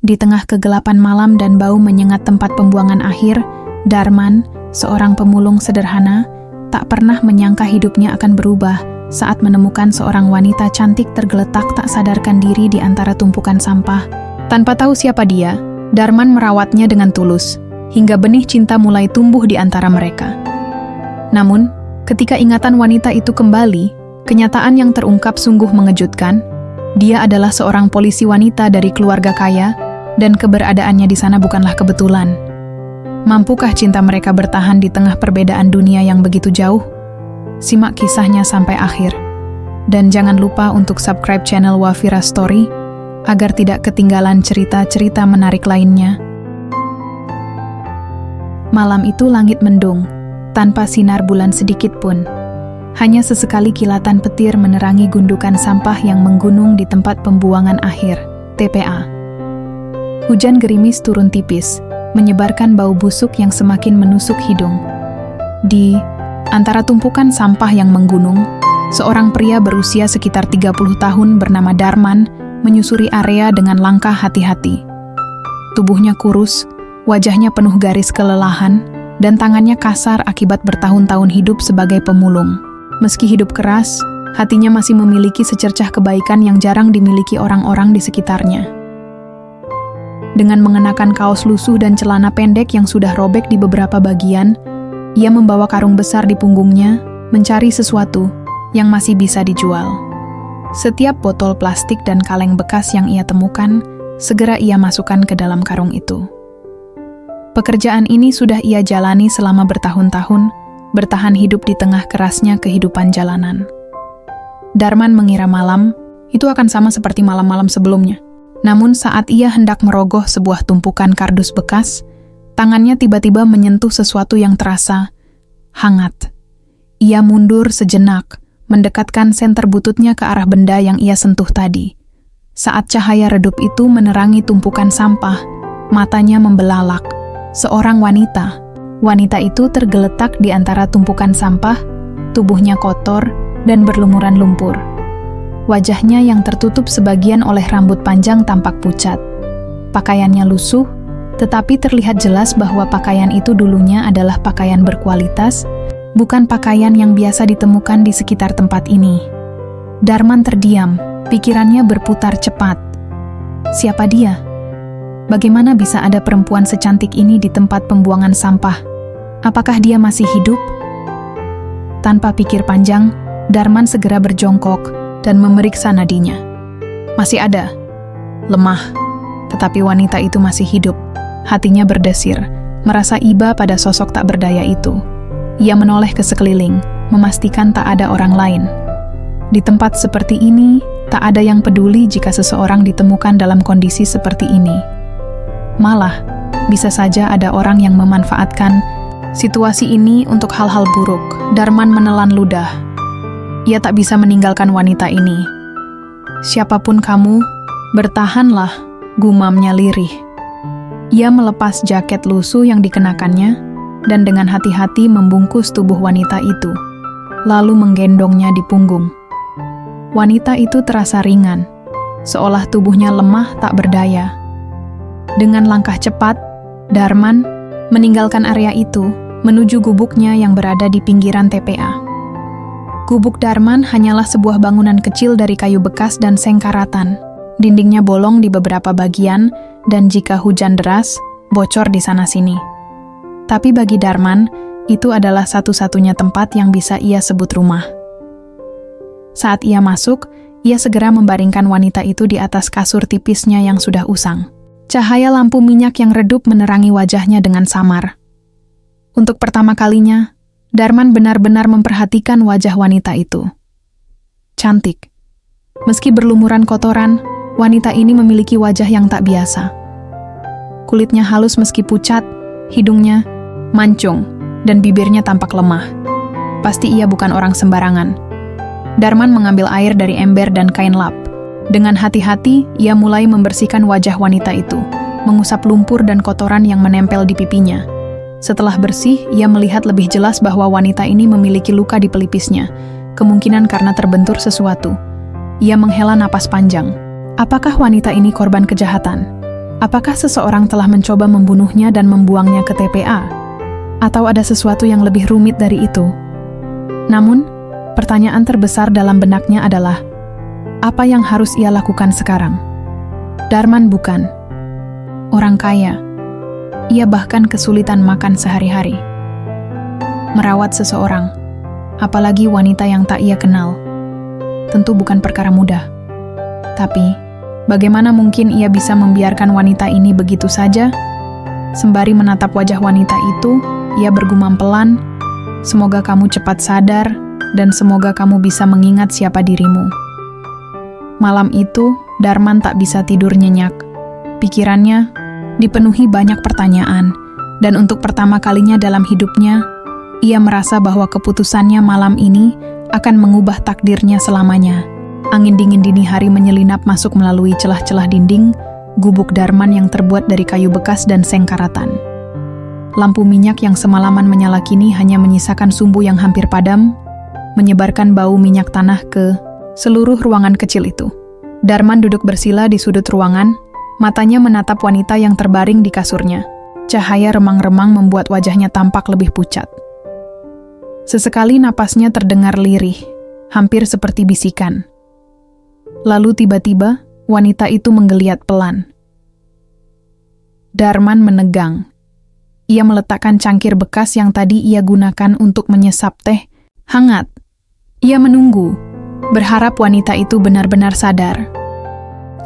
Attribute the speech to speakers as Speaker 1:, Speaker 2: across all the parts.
Speaker 1: Di tengah kegelapan malam dan bau menyengat tempat pembuangan akhir, Darman, seorang pemulung sederhana, tak pernah menyangka hidupnya akan berubah saat menemukan seorang wanita cantik tergeletak tak sadarkan diri di antara tumpukan sampah. Tanpa tahu siapa dia, Darman merawatnya dengan tulus, hingga benih cinta mulai tumbuh di antara mereka. Namun, ketika ingatan wanita itu kembali, kenyataan yang terungkap sungguh mengejutkan. Dia adalah seorang polisi wanita dari keluarga kaya, dan keberadaannya di sana bukanlah kebetulan. Mampukah cinta mereka bertahan di tengah perbedaan dunia yang begitu jauh? Simak kisahnya sampai akhir. Dan jangan lupa untuk subscribe channel Wafira Story, agar tidak ketinggalan cerita-cerita menarik lainnya. Malam itu langit mendung, tanpa sinar bulan sedikit pun. Hanya sesekali kilatan petir menerangi gundukan sampah yang menggunung di tempat pembuangan akhir, TPA. Hujan gerimis turun tipis, menyebarkan bau busuk yang semakin menusuk hidung. Di antara tumpukan sampah yang menggunung, seorang pria berusia sekitar 30 tahun bernama Darman menyusuri area dengan langkah hati-hati. Tubuhnya kurus, wajahnya penuh garis kelelahan, dan tangannya kasar akibat bertahun-tahun hidup sebagai pemulung. Meski hidup keras, hatinya masih memiliki secercah kebaikan yang jarang dimiliki orang-orang di sekitarnya. Dengan mengenakan kaos lusuh dan celana pendek yang sudah robek di beberapa bagian, ia membawa karung besar di punggungnya, mencari sesuatu yang masih bisa dijual. Setiap botol plastik dan kaleng bekas yang ia temukan, segera ia masukkan ke dalam karung itu. Pekerjaan ini sudah ia jalani selama bertahun-tahun, bertahan hidup di tengah kerasnya kehidupan jalanan. Darman mengira malam itu akan sama seperti malam-malam sebelumnya. Namun saat ia hendak merogoh sebuah tumpukan kardus bekas, tangannya tiba-tiba menyentuh sesuatu yang terasa hangat. Ia mundur sejenak, mendekatkan senter bututnya ke arah benda yang ia sentuh tadi. Saat cahaya redup itu menerangi tumpukan sampah, matanya membelalak. Seorang wanita. Wanita itu tergeletak di antara tumpukan sampah, tubuhnya kotor dan berlumuran lumpur. Wajahnya yang tertutup sebagian oleh rambut panjang tampak pucat. Pakaiannya lusuh, tetapi terlihat jelas bahwa pakaian itu dulunya adalah pakaian berkualitas, bukan pakaian yang biasa ditemukan di sekitar tempat ini. Darman terdiam, pikirannya berputar cepat. Siapa dia? Bagaimana bisa ada perempuan secantik ini di tempat pembuangan sampah? Apakah dia masih hidup? Tanpa pikir panjang, Darman segera berjongkok dan memeriksa nadinya. Masih ada. Lemah. Tetapi wanita itu masih hidup. Hatinya berdesir, merasa iba pada sosok tak berdaya itu. Ia menoleh ke sekeliling, memastikan tak ada orang lain. Di tempat seperti ini, tak ada yang peduli jika seseorang ditemukan dalam kondisi seperti ini. Malah, bisa saja ada orang yang memanfaatkan situasi ini untuk hal-hal buruk. Darman menelan ludah. Ia tak bisa meninggalkan wanita ini. Siapapun kamu, bertahanlah, gumamnya lirih. Ia melepas jaket lusuh yang dikenakannya, dan dengan hati-hati membungkus tubuh wanita itu, lalu menggendongnya di punggung. Wanita itu terasa ringan, seolah tubuhnya lemah tak berdaya. Dengan langkah cepat, Darman meninggalkan area itu, menuju gubuknya yang berada di pinggiran TPA. Gubuk Darman hanyalah sebuah bangunan kecil dari kayu bekas dan seng karatan. Dindingnya bolong di beberapa bagian, dan jika hujan deras, bocor di sana-sini. Tapi bagi Darman, itu adalah satu-satunya tempat yang bisa ia sebut rumah. Saat ia masuk, ia segera membaringkan wanita itu di atas kasur tipisnya yang sudah usang. Cahaya lampu minyak yang redup menerangi wajahnya dengan samar. Untuk pertama kalinya, Darman benar-benar memperhatikan wajah wanita itu. Cantik. Meski berlumuran kotoran, wanita ini memiliki wajah yang tak biasa. Kulitnya halus meski pucat, hidungnya mancung, dan bibirnya tampak lemah. Pasti ia bukan orang sembarangan. Darman mengambil air dari ember dan kain lap. Dengan hati-hati, ia mulai membersihkan wajah wanita itu, mengusap lumpur dan kotoran yang menempel di pipinya. Setelah bersih, ia melihat lebih jelas bahwa wanita ini memiliki luka di pelipisnya, kemungkinan karena terbentur sesuatu. Ia menghela napas panjang. Apakah wanita ini korban kejahatan? Apakah seseorang telah mencoba membunuhnya dan membuangnya ke TPA? Atau ada sesuatu yang lebih rumit dari itu? Namun, pertanyaan terbesar dalam benaknya adalah, apa yang harus ia lakukan sekarang? Darman bukan orang kaya. Ia bahkan kesulitan makan sehari-hari. Merawat seseorang, apalagi wanita yang tak ia kenal, tentu bukan perkara mudah. Tapi, bagaimana mungkin ia bisa membiarkan wanita ini begitu saja? Sembari menatap wajah wanita itu, ia bergumam pelan, "Semoga kamu cepat sadar, dan semoga kamu bisa mengingat siapa dirimu." Malam itu, Darman tak bisa tidur nyenyak. Pikirannya dipenuhi banyak pertanyaan, dan untuk pertama kalinya dalam hidupnya, ia merasa bahwa keputusannya malam ini akan mengubah takdirnya selamanya. Angin dingin dini hari menyelinap masuk melalui celah-celah dinding, gubuk Darman yang terbuat dari kayu bekas dan seng karatan. Lampu minyak yang semalaman menyala kini hanya menyisakan sumbu yang hampir padam, menyebarkan bau minyak tanah ke seluruh ruangan kecil itu. Darman duduk bersila di sudut ruangan, matanya menatap wanita yang terbaring di kasurnya. Cahaya remang-remang membuat wajahnya tampak lebih pucat. Sesekali napasnya terdengar lirih, hampir seperti bisikan. Lalu tiba-tiba, wanita itu menggeliat pelan. Darman menegang. Ia meletakkan cangkir bekas yang tadi ia gunakan untuk menyesap teh hangat. Ia menunggu, berharap wanita itu benar-benar sadar.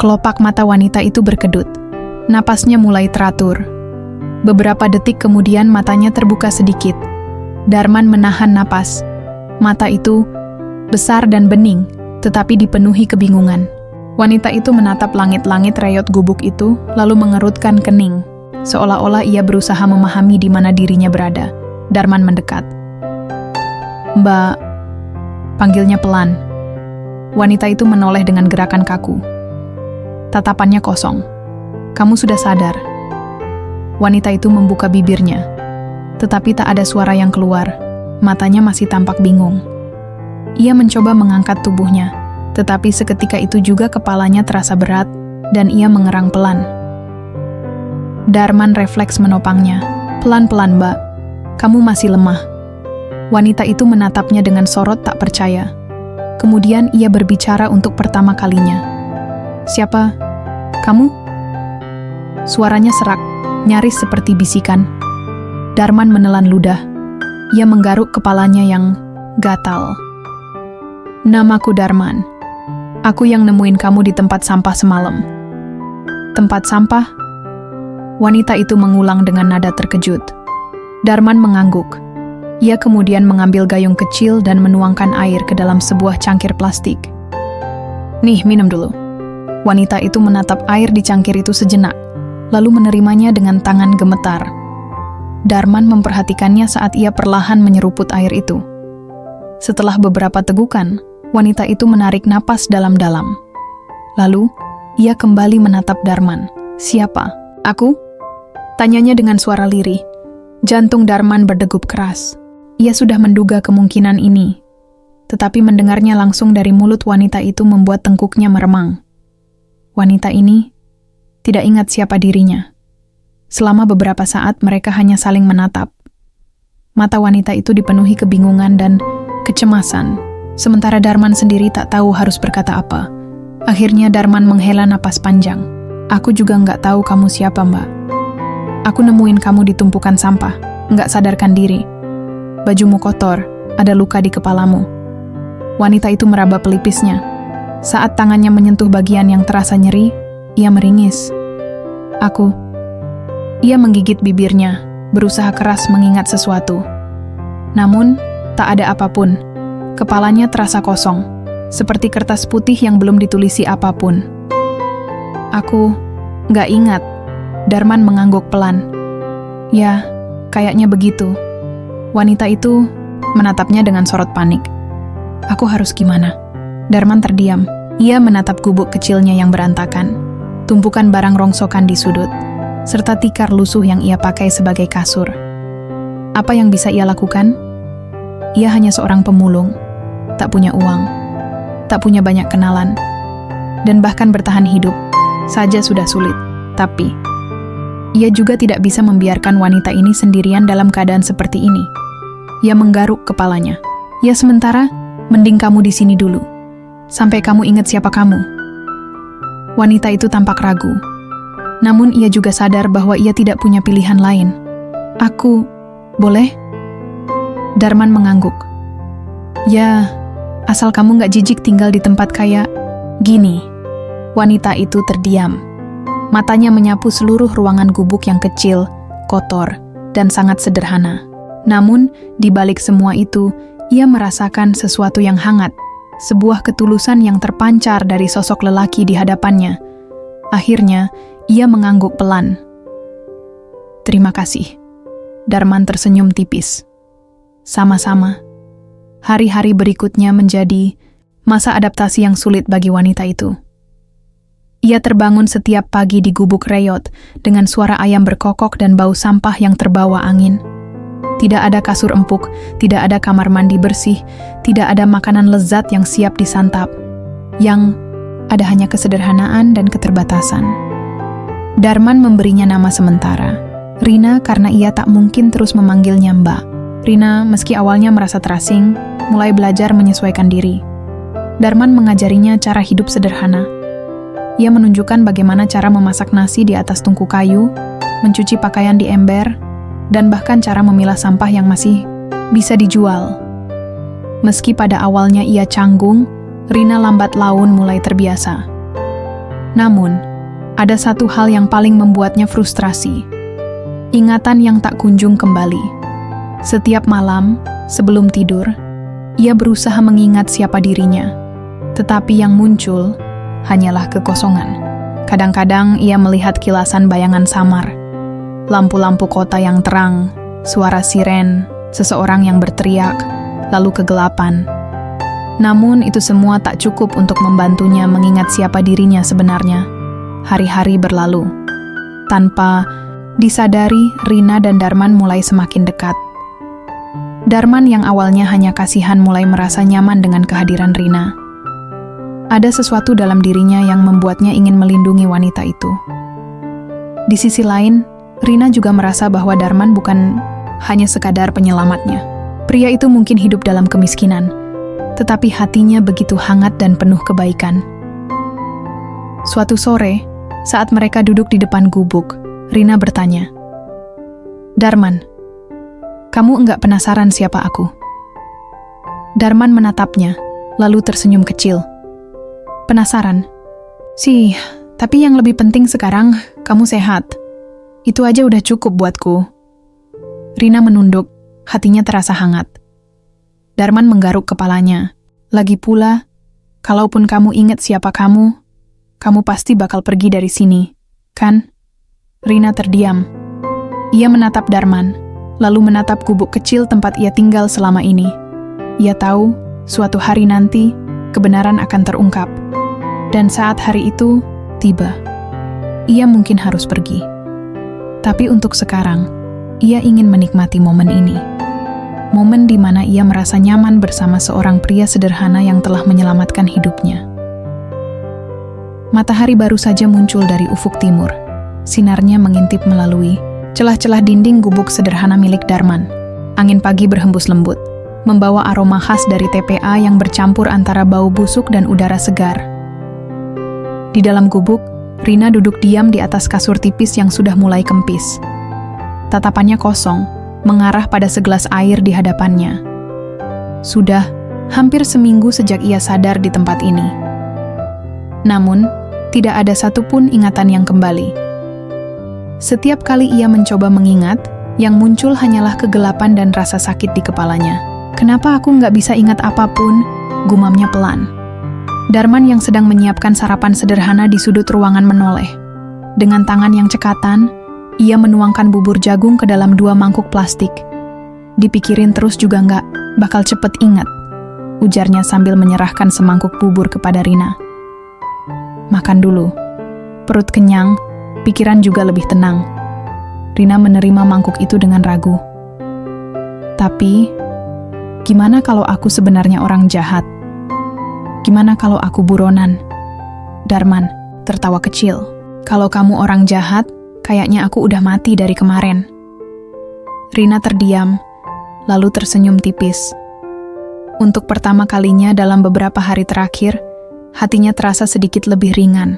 Speaker 1: Kelopak mata wanita itu berkedut. Napasnya mulai teratur. Beberapa detik kemudian matanya terbuka sedikit. Darman menahan napas. Mata itu besar dan bening, tetapi dipenuhi kebingungan. Wanita itu menatap langit-langit reyot gubuk itu, lalu mengerutkan kening, seolah-olah ia berusaha memahami di mana dirinya berada. Darman mendekat. "Mbak," panggilnya pelan. Wanita itu menoleh dengan gerakan kaku. Tatapannya kosong. "Kamu sudah sadar?" Wanita itu membuka bibirnya, tetapi tak ada suara yang keluar. Matanya masih tampak bingung. Ia mencoba mengangkat tubuhnya, tetapi seketika itu juga kepalanya terasa berat, dan ia mengerang pelan. Darman refleks menopangnya. "Pelan-pelan, Mbak. Kamu masih lemah." Wanita itu menatapnya dengan sorot tak percaya. Kemudian ia berbicara untuk pertama kalinya. "Siapa? Kamu?" Suaranya serak, nyaris seperti bisikan. Darman menelan ludah. Ia menggaruk kepalanya yang gatal. "Namaku Darman. Aku yang nemuin kamu di tempat sampah semalam." "Tempat sampah?" Wanita itu mengulang dengan nada terkejut. Darman mengangguk. Ia kemudian mengambil gayung kecil dan menuangkan air ke dalam sebuah cangkir plastik. "Nih, minum dulu." Wanita itu menatap air di cangkir itu sejenak, lalu menerimanya dengan tangan gemetar. Darman memperhatikannya saat ia perlahan menyeruput air itu. Setelah beberapa tegukan, wanita itu menarik napas dalam-dalam. Lalu, ia kembali menatap Darman. "Siapa? Aku?" tanyanya dengan suara lirih. Jantung Darman berdegup keras. Ia sudah menduga kemungkinan ini, tetapi mendengarnya langsung dari mulut wanita itu membuat tengkuknya meremang. Wanita ini tidak ingat siapa dirinya. Selama beberapa saat mereka hanya saling menatap. Mata wanita itu dipenuhi kebingungan dan kecemasan, sementara Darman sendiri tak tahu harus berkata apa. Akhirnya Darman menghela napas panjang. "Aku juga nggak tahu kamu siapa, Mbak. Aku nemuin kamu di tumpukan sampah, nggak sadarkan diri. Bajumu kotor, ada luka di kepalamu." Wanita itu meraba pelipisnya. Saat tangannya menyentuh bagian yang terasa nyeri, ia meringis. "Aku..." Ia menggigit bibirnya, berusaha keras mengingat sesuatu. Namun, tak ada apapun. Kepalanya terasa kosong, seperti kertas putih yang belum ditulisi apapun. "Aku nggak ingat." Darman mengangguk pelan. "Ya, kayaknya begitu." Wanita itu menatapnya dengan sorot panik. "Aku harus gimana?" Darman terdiam. Ia menatap gubuk kecilnya yang berantakan, tumpukan barang rongsokan di sudut, serta tikar lusuh yang ia pakai sebagai kasur. Apa yang bisa ia lakukan? Ia hanya seorang pemulung, tak punya uang, tak punya banyak kenalan, dan bahkan bertahan hidup saja sudah sulit. Tapi, ia juga tidak bisa membiarkan wanita ini sendirian dalam keadaan seperti ini. Ia menggaruk kepalanya. Ya sementara, mending kamu di sini dulu. Sampai kamu ingat siapa kamu. Wanita itu tampak ragu. Namun ia juga sadar bahwa ia tidak punya pilihan lain. Aku, boleh? Darman mengangguk. Ya, asal kamu gak jijik tinggal di tempat kayak gini. Wanita itu terdiam. Matanya menyapu seluruh ruangan gubuk yang kecil, kotor, dan sangat sederhana. Namun, di balik semua itu, ia merasakan sesuatu yang hangat. Sebuah ketulusan yang terpancar dari sosok lelaki di hadapannya. Akhirnya, ia mengangguk pelan. Terima kasih. Darman tersenyum tipis. Sama-sama. Hari-hari berikutnya menjadi masa adaptasi yang sulit bagi wanita itu. Ia terbangun setiap pagi di gubuk reyot dengan suara ayam berkokok dan bau sampah yang terbawa angin. Tidak ada kasur empuk, tidak ada kamar mandi bersih, tidak ada makanan lezat yang siap disantap. Yang ada hanya kesederhanaan dan keterbatasan. Darman memberinya nama sementara, Rina, karena ia tak mungkin terus memanggilnya Mbak. Rina, meski awalnya merasa terasing, mulai belajar menyesuaikan diri. Darman mengajarinya cara hidup sederhana. Ia menunjukkan bagaimana cara memasak nasi di atas tungku kayu, mencuci pakaian di ember, dan bahkan cara memilah sampah yang masih bisa dijual. Meski pada awalnya ia canggung, Rina lambat laun mulai terbiasa. Namun, ada satu hal yang paling membuatnya frustrasi. Ingatan yang tak kunjung kembali. Setiap malam, sebelum tidur, ia berusaha mengingat siapa dirinya. Tetapi yang muncul hanyalah kekosongan. Kadang-kadang ia melihat kilasan bayangan samar. Lampu-lampu kota yang terang, suara siren, seseorang yang berteriak, lalu kegelapan. Namun itu semua tak cukup untuk membantunya mengingat siapa dirinya sebenarnya. Hari-hari berlalu. Tanpa disadari, Rina dan Darman mulai semakin dekat. Darman yang awalnya hanya kasihan mulai merasa nyaman dengan kehadiran Rina. Ada sesuatu dalam dirinya yang membuatnya ingin melindungi wanita itu. Di sisi lain, Rina juga merasa bahwa Darman bukan hanya sekadar penyelamatnya. Pria itu mungkin hidup dalam kemiskinan, tetapi hatinya begitu hangat dan penuh kebaikan. Suatu sore, saat mereka duduk di depan gubuk, Rina bertanya, Darman, kamu enggak penasaran siapa aku? Darman menatapnya, lalu tersenyum kecil. Penasaran? Sih, tapi yang lebih penting sekarang, kamu sehat. Itu aja udah cukup buatku. Rina menunduk, hatinya terasa hangat. Darman menggaruk kepalanya. Lagi pula, kalaupun kamu ingat siapa kamu pasti bakal pergi dari sini, kan? Rina terdiam. Ia menatap Darman, lalu menatap gubuk kecil tempat ia tinggal selama ini. Ia tahu, suatu hari nanti, kebenaran akan terungkap. Dan saat hari itu tiba, ia mungkin harus pergi. Tapi untuk sekarang, ia ingin menikmati momen ini. Momen di mana ia merasa nyaman bersama seorang pria sederhana yang telah menyelamatkan hidupnya. Matahari baru saja muncul dari ufuk timur. Sinarnya mengintip melalui celah-celah dinding gubuk sederhana milik Darman. Angin pagi berhembus lembut, membawa aroma khas dari TPA yang bercampur antara bau busuk dan udara segar. Di dalam gubuk, Rina duduk diam di atas kasur tipis yang sudah mulai kempis. Tatapannya kosong, mengarah pada segelas air di hadapannya. Sudah hampir seminggu sejak ia sadar di tempat ini. Namun, tidak ada satupun ingatan yang kembali. Setiap kali ia mencoba mengingat, yang muncul hanyalah kegelapan dan rasa sakit di kepalanya. Kenapa aku nggak bisa ingat apapun? Gumamnya pelan. Darman yang sedang menyiapkan sarapan sederhana di sudut ruangan menoleh. Dengan tangan yang cekatan, ia menuangkan bubur jagung ke dalam 2 mangkuk plastik. Dipikirin terus juga nggak bakal cepet ingat, ujarnya sambil menyerahkan semangkuk bubur kepada Rina. Makan dulu. Perut kenyang, pikiran juga lebih tenang. Rina menerima mangkuk itu dengan ragu. Tapi, gimana kalau aku sebenarnya orang jahat? Gimana kalau aku buronan? Darman tertawa kecil. Kalau kamu orang jahat, kayaknya aku udah mati dari kemarin. Rina terdiam, lalu tersenyum tipis. Untuk pertama kalinya dalam beberapa hari terakhir, hatinya terasa sedikit lebih ringan.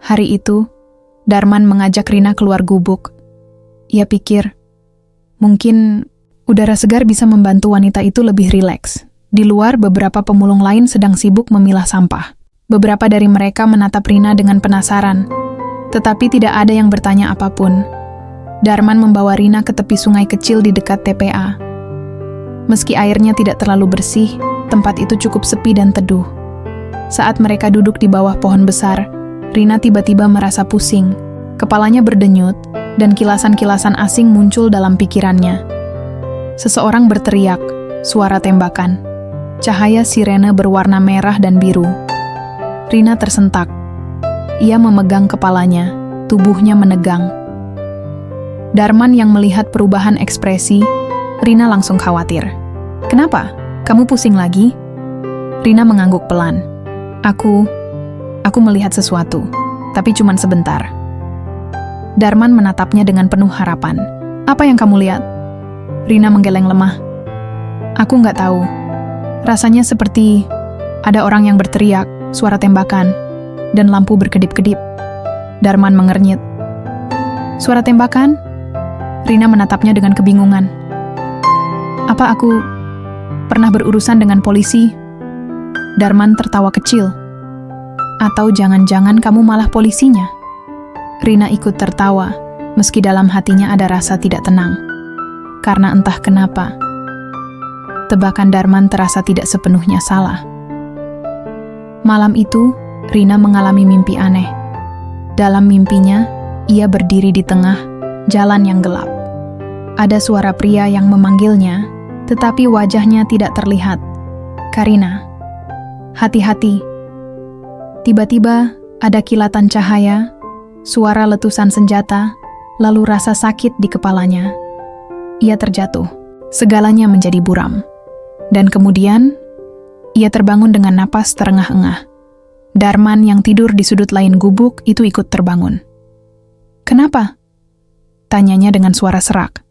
Speaker 1: Hari itu, Darman mengajak Rina keluar gubuk. Ia pikir, mungkin udara segar bisa membantu wanita itu lebih rileks. Di luar, beberapa pemulung lain sedang sibuk memilah sampah. Beberapa dari mereka menatap Rina dengan penasaran, tetapi tidak ada yang bertanya apapun. Darman membawa Rina ke tepi sungai kecil di dekat TPA. Meski airnya tidak terlalu bersih, tempat itu cukup sepi dan teduh. Saat mereka duduk di bawah pohon besar, Rina tiba-tiba merasa pusing. Kepalanya berdenyut, dan kilasan-kilasan asing muncul dalam pikirannya. Seseorang berteriak, suara tembakan. Cahaya sirene berwarna merah dan biru. Rina tersentak. Ia memegang kepalanya, tubuhnya menegang. Darman yang melihat perubahan ekspresi, Rina langsung khawatir. Kenapa? Kamu pusing lagi? Rina mengangguk pelan. Aku melihat sesuatu, tapi cuma sebentar. Darman menatapnya dengan penuh harapan. Apa yang kamu lihat? Rina menggeleng lemah. Aku nggak tahu. Rasanya seperti ada orang yang berteriak, suara tembakan, dan lampu berkedip-kedip. Darman mengernyit. Suara tembakan? Rina menatapnya dengan kebingungan. Apa aku pernah berurusan dengan polisi? Darman tertawa kecil. Atau jangan-jangan kamu malah polisinya? Rina ikut tertawa, meski dalam hatinya ada rasa tidak tenang. Karena entah kenapa, tebakan Darman terasa tidak sepenuhnya salah. Malam itu, Rina mengalami mimpi aneh. Dalam mimpinya, ia berdiri di tengah jalan yang gelap. Ada suara pria yang memanggilnya, tetapi wajahnya tidak terlihat. Karina, hati-hati. Tiba-tiba ada kilatan cahaya, suara letusan senjata, lalu rasa sakit di kepalanya. Ia terjatuh, segalanya menjadi buram. Dan kemudian, ia terbangun dengan napas terengah-engah. Darman yang tidur di sudut lain gubuk itu ikut terbangun. Kenapa? Tanyanya dengan suara serak.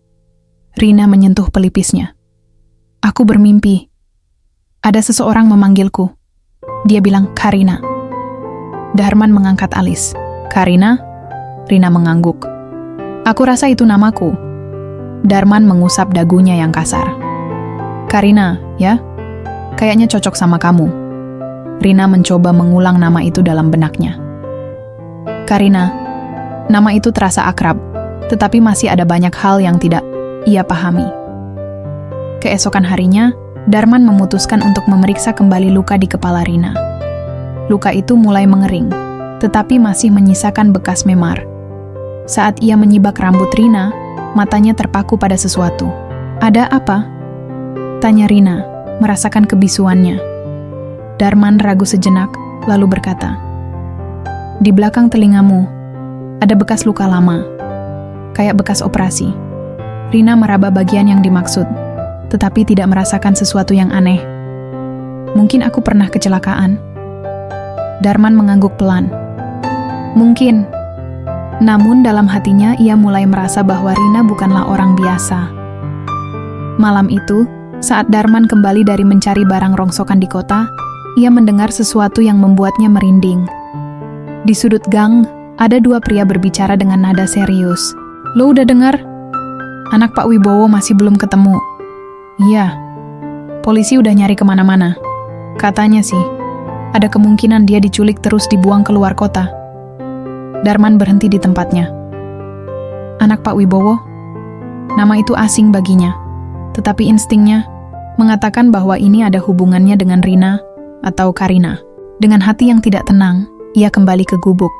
Speaker 1: Rina menyentuh pelipisnya. Aku bermimpi. Ada seseorang memanggilku. Dia bilang, Karina. Darman mengangkat alis. Karina? Rina mengangguk. Aku rasa itu namaku. Darman mengusap dagunya yang kasar. Karina, ya? Kayaknya cocok sama kamu. Rina mencoba mengulang nama itu dalam benaknya. Karina, nama itu terasa akrab, tetapi masih ada banyak hal yang tidak ia pahami. Keesokan harinya, Darman memutuskan untuk memeriksa kembali luka di kepala Rina. Luka itu mulai mengering, tetapi masih menyisakan bekas memar. Saat ia menyibak rambut Rina, matanya terpaku pada sesuatu. Ada apa? Tanya Rina, merasakan kebisuannya. Darman ragu sejenak, lalu berkata, di belakang telingamu, ada bekas luka lama, kayak bekas operasi. Rina meraba bagian yang dimaksud, tetapi tidak merasakan sesuatu yang aneh. Mungkin aku pernah kecelakaan. Darman mengangguk pelan. Mungkin. Namun dalam hatinya ia mulai merasa bahwa Rina bukanlah orang biasa. Malam itu, saat Darman kembali dari mencari barang rongsokan di kota, ia mendengar sesuatu yang membuatnya merinding. Di sudut gang, ada dua pria berbicara dengan nada serius. Lo udah dengar? Anak Pak Wibowo masih belum ketemu. Iya, polisi udah nyari kemana-mana. Katanya sih, ada kemungkinan dia diculik terus dibuang keluar kota. Darman berhenti di tempatnya. Anak Pak Wibowo? Nama itu asing baginya, tetapi instingnya mengatakan bahwa ini ada hubungannya dengan Rina atau Karina. Dengan hati yang tidak tenang, ia kembali ke gubuk.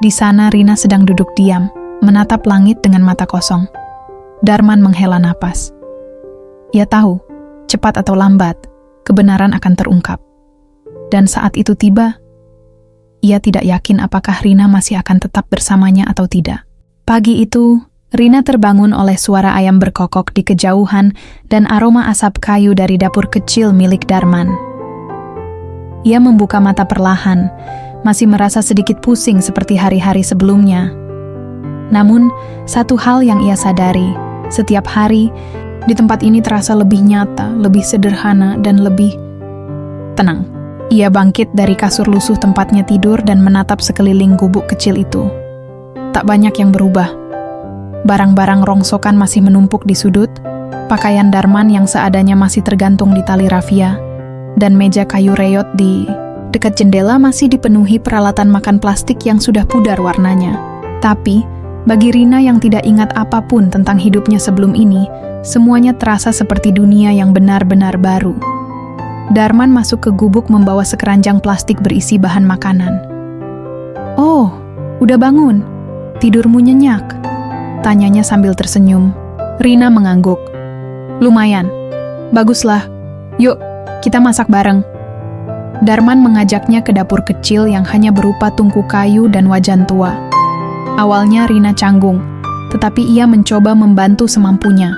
Speaker 1: Di sana Rina sedang duduk diam, menatap langit dengan mata kosong. Darman menghela napas. Ia tahu, cepat atau lambat, kebenaran akan terungkap. Dan saat itu tiba, ia tidak yakin apakah Rina masih akan tetap bersamanya atau tidak. Pagi itu, Rina terbangun oleh suara ayam berkokok di kejauhan dan aroma asap kayu dari dapur kecil milik Darman. Ia membuka mata perlahan, masih merasa sedikit pusing seperti hari-hari sebelumnya. Namun, satu hal yang ia sadari, setiap hari di tempat ini terasa lebih nyata, lebih sederhana, dan lebih tenang. Ia bangkit dari kasur lusuh tempatnya tidur dan menatap sekeliling gubuk kecil itu. Tak banyak yang berubah. Barang-barang rongsokan masih menumpuk di sudut, pakaian Darman yang seadanya masih tergantung di tali rafia, dan meja kayu reyot di dekat jendela masih dipenuhi peralatan makan plastik yang sudah pudar warnanya. Tapi, bagi Rina yang tidak ingat apapun tentang hidupnya sebelum ini, semuanya terasa seperti dunia yang benar-benar baru. Darman masuk ke gubuk membawa sekeranjang plastik berisi bahan makanan. "Oh, udah bangun? Tidurmu nyenyak?" tanyanya sambil tersenyum. Rina mengangguk. "Lumayan. Baguslah. Yuk, kita masak bareng." Darman mengajaknya ke dapur kecil yang hanya berupa tungku kayu dan wajan tua. Awalnya Rina canggung, tetapi ia mencoba membantu semampunya.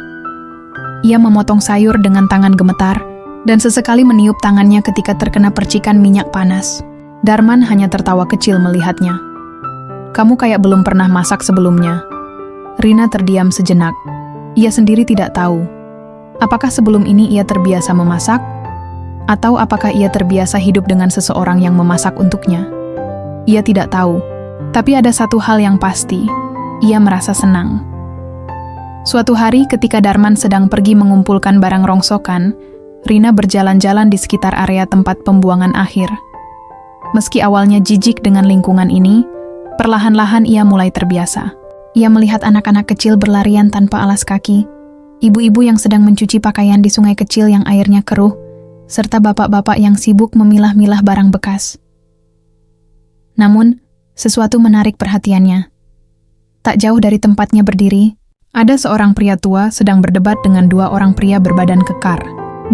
Speaker 1: Ia memotong sayur dengan tangan gemetar, dan sesekali meniup tangannya ketika terkena percikan minyak panas. Darman hanya tertawa kecil melihatnya. "Kamu kayak belum pernah masak sebelumnya." Rina terdiam sejenak. Ia sendiri tidak tahu. Apakah sebelum ini ia terbiasa memasak? Atau apakah ia terbiasa hidup dengan seseorang yang memasak untuknya? Ia tidak tahu. Tapi ada satu hal yang pasti, ia merasa senang. Suatu hari ketika Darman sedang pergi mengumpulkan barang rongsokan, Rina berjalan-jalan di sekitar area tempat pembuangan akhir. Meski awalnya jijik dengan lingkungan ini, perlahan-lahan ia mulai terbiasa. Ia melihat anak-anak kecil berlarian tanpa alas kaki, ibu-ibu yang sedang mencuci pakaian di sungai kecil yang airnya keruh, serta bapak-bapak yang sibuk memilah-milah barang bekas. Namun, sesuatu menarik perhatiannya. Tak jauh dari tempatnya berdiri, ada seorang pria tua sedang berdebat dengan dua orang pria berbadan kekar.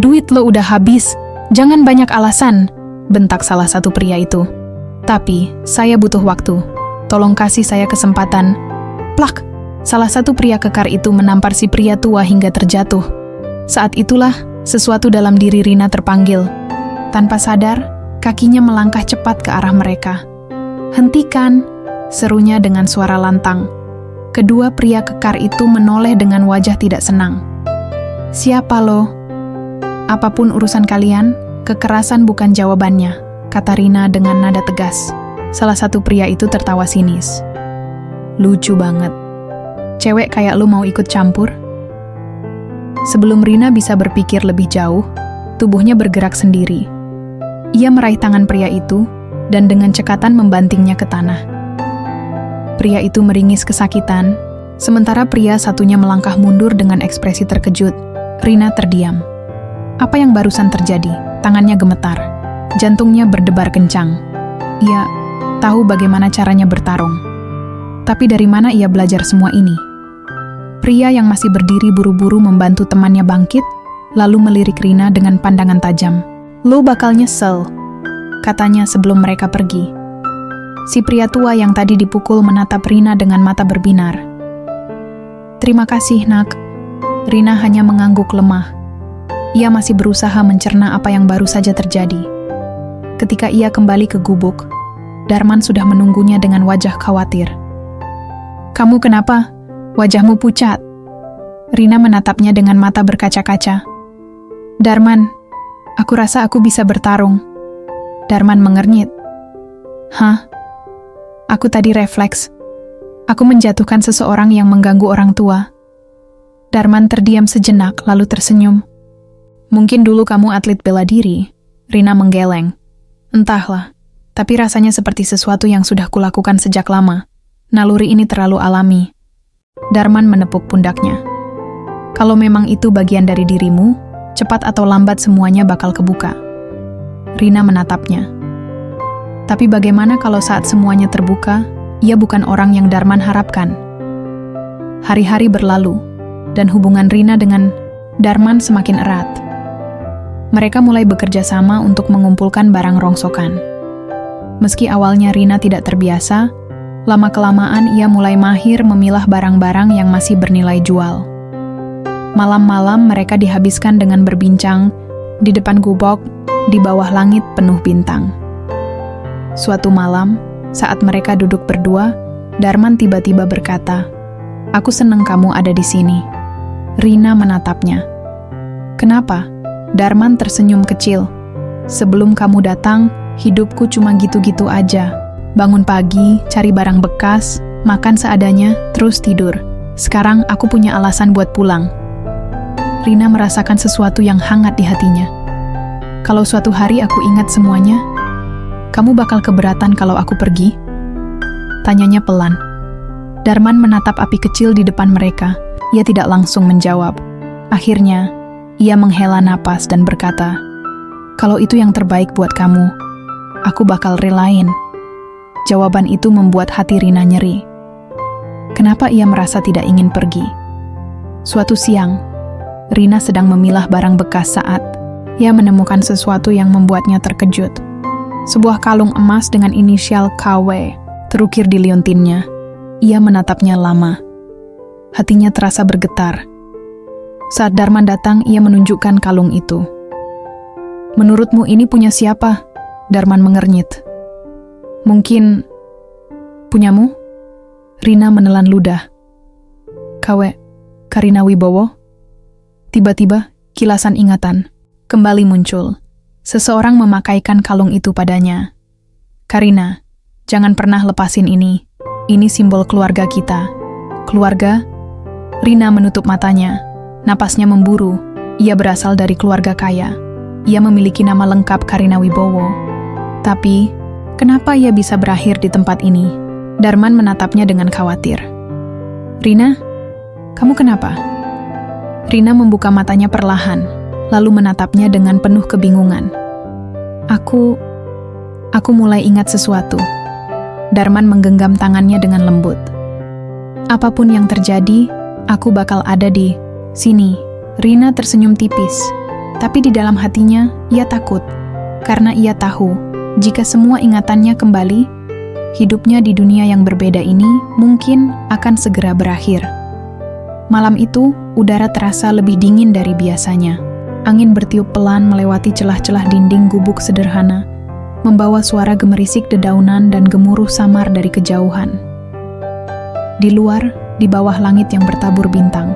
Speaker 1: "Duit lo udah habis, jangan banyak alasan," bentak salah satu pria itu. "Tapi, saya butuh waktu. Tolong kasih saya kesempatan." Plak! Salah satu pria kekar itu menampar si pria tua hingga terjatuh. Saat itulah, sesuatu dalam diri Rina terpanggil. Tanpa sadar, kakinya melangkah cepat ke arah mereka. "Hentikan!" serunya dengan suara lantang. Kedua pria kekar itu menoleh dengan wajah tidak senang. "Siapa lo? Apapun urusan kalian, kekerasan bukan jawabannya," kata Rina dengan nada tegas. Salah satu pria itu tertawa sinis. "Lucu banget. Cewek kayak lo mau ikut campur?" Sebelum Rina bisa berpikir lebih jauh, tubuhnya bergerak sendiri. Ia meraih tangan pria itu, dan dengan cekatan membantingnya ke tanah. Pria itu meringis kesakitan, sementara pria satunya melangkah mundur dengan ekspresi terkejut. Rina terdiam. Apa yang barusan terjadi? Tangannya gemetar. Jantungnya berdebar kencang. Ia tahu bagaimana caranya bertarung. Tapi dari mana ia belajar semua ini? Pria yang masih berdiri buru-buru membantu temannya bangkit, lalu melirik Rina dengan pandangan tajam. "Lo bakal nyesel," katanya sebelum mereka pergi. Si pria tua yang tadi dipukul menatap Rina dengan mata berbinar. "Terima kasih, Nak." Rina hanya mengangguk lemah. Ia masih berusaha mencerna apa yang baru saja terjadi. Ketika ia kembali ke gubuk, Darman sudah menunggunya dengan wajah khawatir. "Kamu kenapa? Wajahmu pucat." Rina menatapnya dengan mata berkaca-kaca. "Darman, aku rasa aku bisa bertarung." Darman mengernyit. "Hah? Aku tadi refleks. Aku menjatuhkan seseorang yang mengganggu orang tua." Darman terdiam sejenak lalu tersenyum. "Mungkin dulu kamu atlet bela diri." Rina menggeleng. "Entahlah, tapi rasanya seperti sesuatu yang sudah kulakukan sejak lama. Naluri ini terlalu alami." Darman menepuk pundaknya. "Kalau memang itu bagian dari dirimu, cepat atau lambat semuanya bakal kebuka." Rina menatapnya. Tapi bagaimana kalau saat semuanya terbuka, ia bukan orang yang Darman harapkan? Hari-hari berlalu, dan hubungan Rina dengan Darman semakin erat. Mereka mulai bekerja sama untuk mengumpulkan barang rongsokan. Meski awalnya Rina tidak terbiasa, lama-kelamaan ia mulai mahir memilah barang-barang yang masih bernilai jual. Malam-malam mereka dihabiskan dengan berbincang di depan gubuk di bawah langit penuh bintang. Suatu malam, saat mereka duduk berdua, Darman tiba-tiba berkata, "Aku senang kamu ada di sini." Rina menatapnya. "Kenapa?" Darman tersenyum kecil. "Sebelum kamu datang, hidupku cuma gitu-gitu aja. Bangun pagi, cari barang bekas, makan seadanya, terus tidur. Sekarang aku punya alasan buat pulang." Rina merasakan sesuatu yang hangat di hatinya. "Kalau suatu hari aku ingat semuanya, kamu bakal keberatan kalau aku pergi?" Tanyanya pelan. Darman menatap api kecil di depan mereka. Ia tidak langsung menjawab. Akhirnya, ia menghela napas dan berkata, "Kalau itu yang terbaik buat kamu, aku bakal relain." Jawaban itu membuat hati Rina nyeri. Kenapa ia merasa tidak ingin pergi? Suatu siang, Rina sedang memilah barang bekas saat ia menemukan sesuatu yang membuatnya terkejut. Sebuah kalung emas dengan inisial KW terukir di liontinnya. Ia menatapnya lama. Hatinya terasa bergetar. Saat Darman datang, ia menunjukkan kalung itu. "Menurutmu ini punya siapa?" Darman mengernyit. "Mungkin punyamu?" Rina menelan ludah. "KW, Karina Wibowo?" Tiba-tiba, kilasan ingatan kembali muncul. Seseorang memakaikan kalung itu padanya. "Karina, jangan pernah lepasin ini. Ini simbol keluarga kita." "Keluarga?" Rina menutup matanya. Napasnya memburu. Ia berasal dari keluarga kaya. Ia memiliki nama lengkap Karina Wibowo. Tapi, kenapa ia bisa berakhir di tempat ini? Darman menatapnya dengan khawatir. "Rina, kamu kenapa?" Rina membuka matanya perlahan, lalu menatapnya dengan penuh kebingungan. Aku mulai ingat sesuatu." Darman menggenggam tangannya dengan lembut. "Apapun yang terjadi, aku bakal ada di sini." Rina tersenyum tipis, tapi di dalam hatinya ia takut, karena ia tahu jika semua ingatannya kembali, hidupnya di dunia yang berbeda ini mungkin akan segera berakhir. Malam itu, udara terasa lebih dingin dari biasanya. Angin bertiup pelan melewati celah-celah dinding gubuk sederhana, membawa suara gemerisik dedaunan dan gemuruh samar dari kejauhan. Di luar, di bawah langit yang bertabur bintang,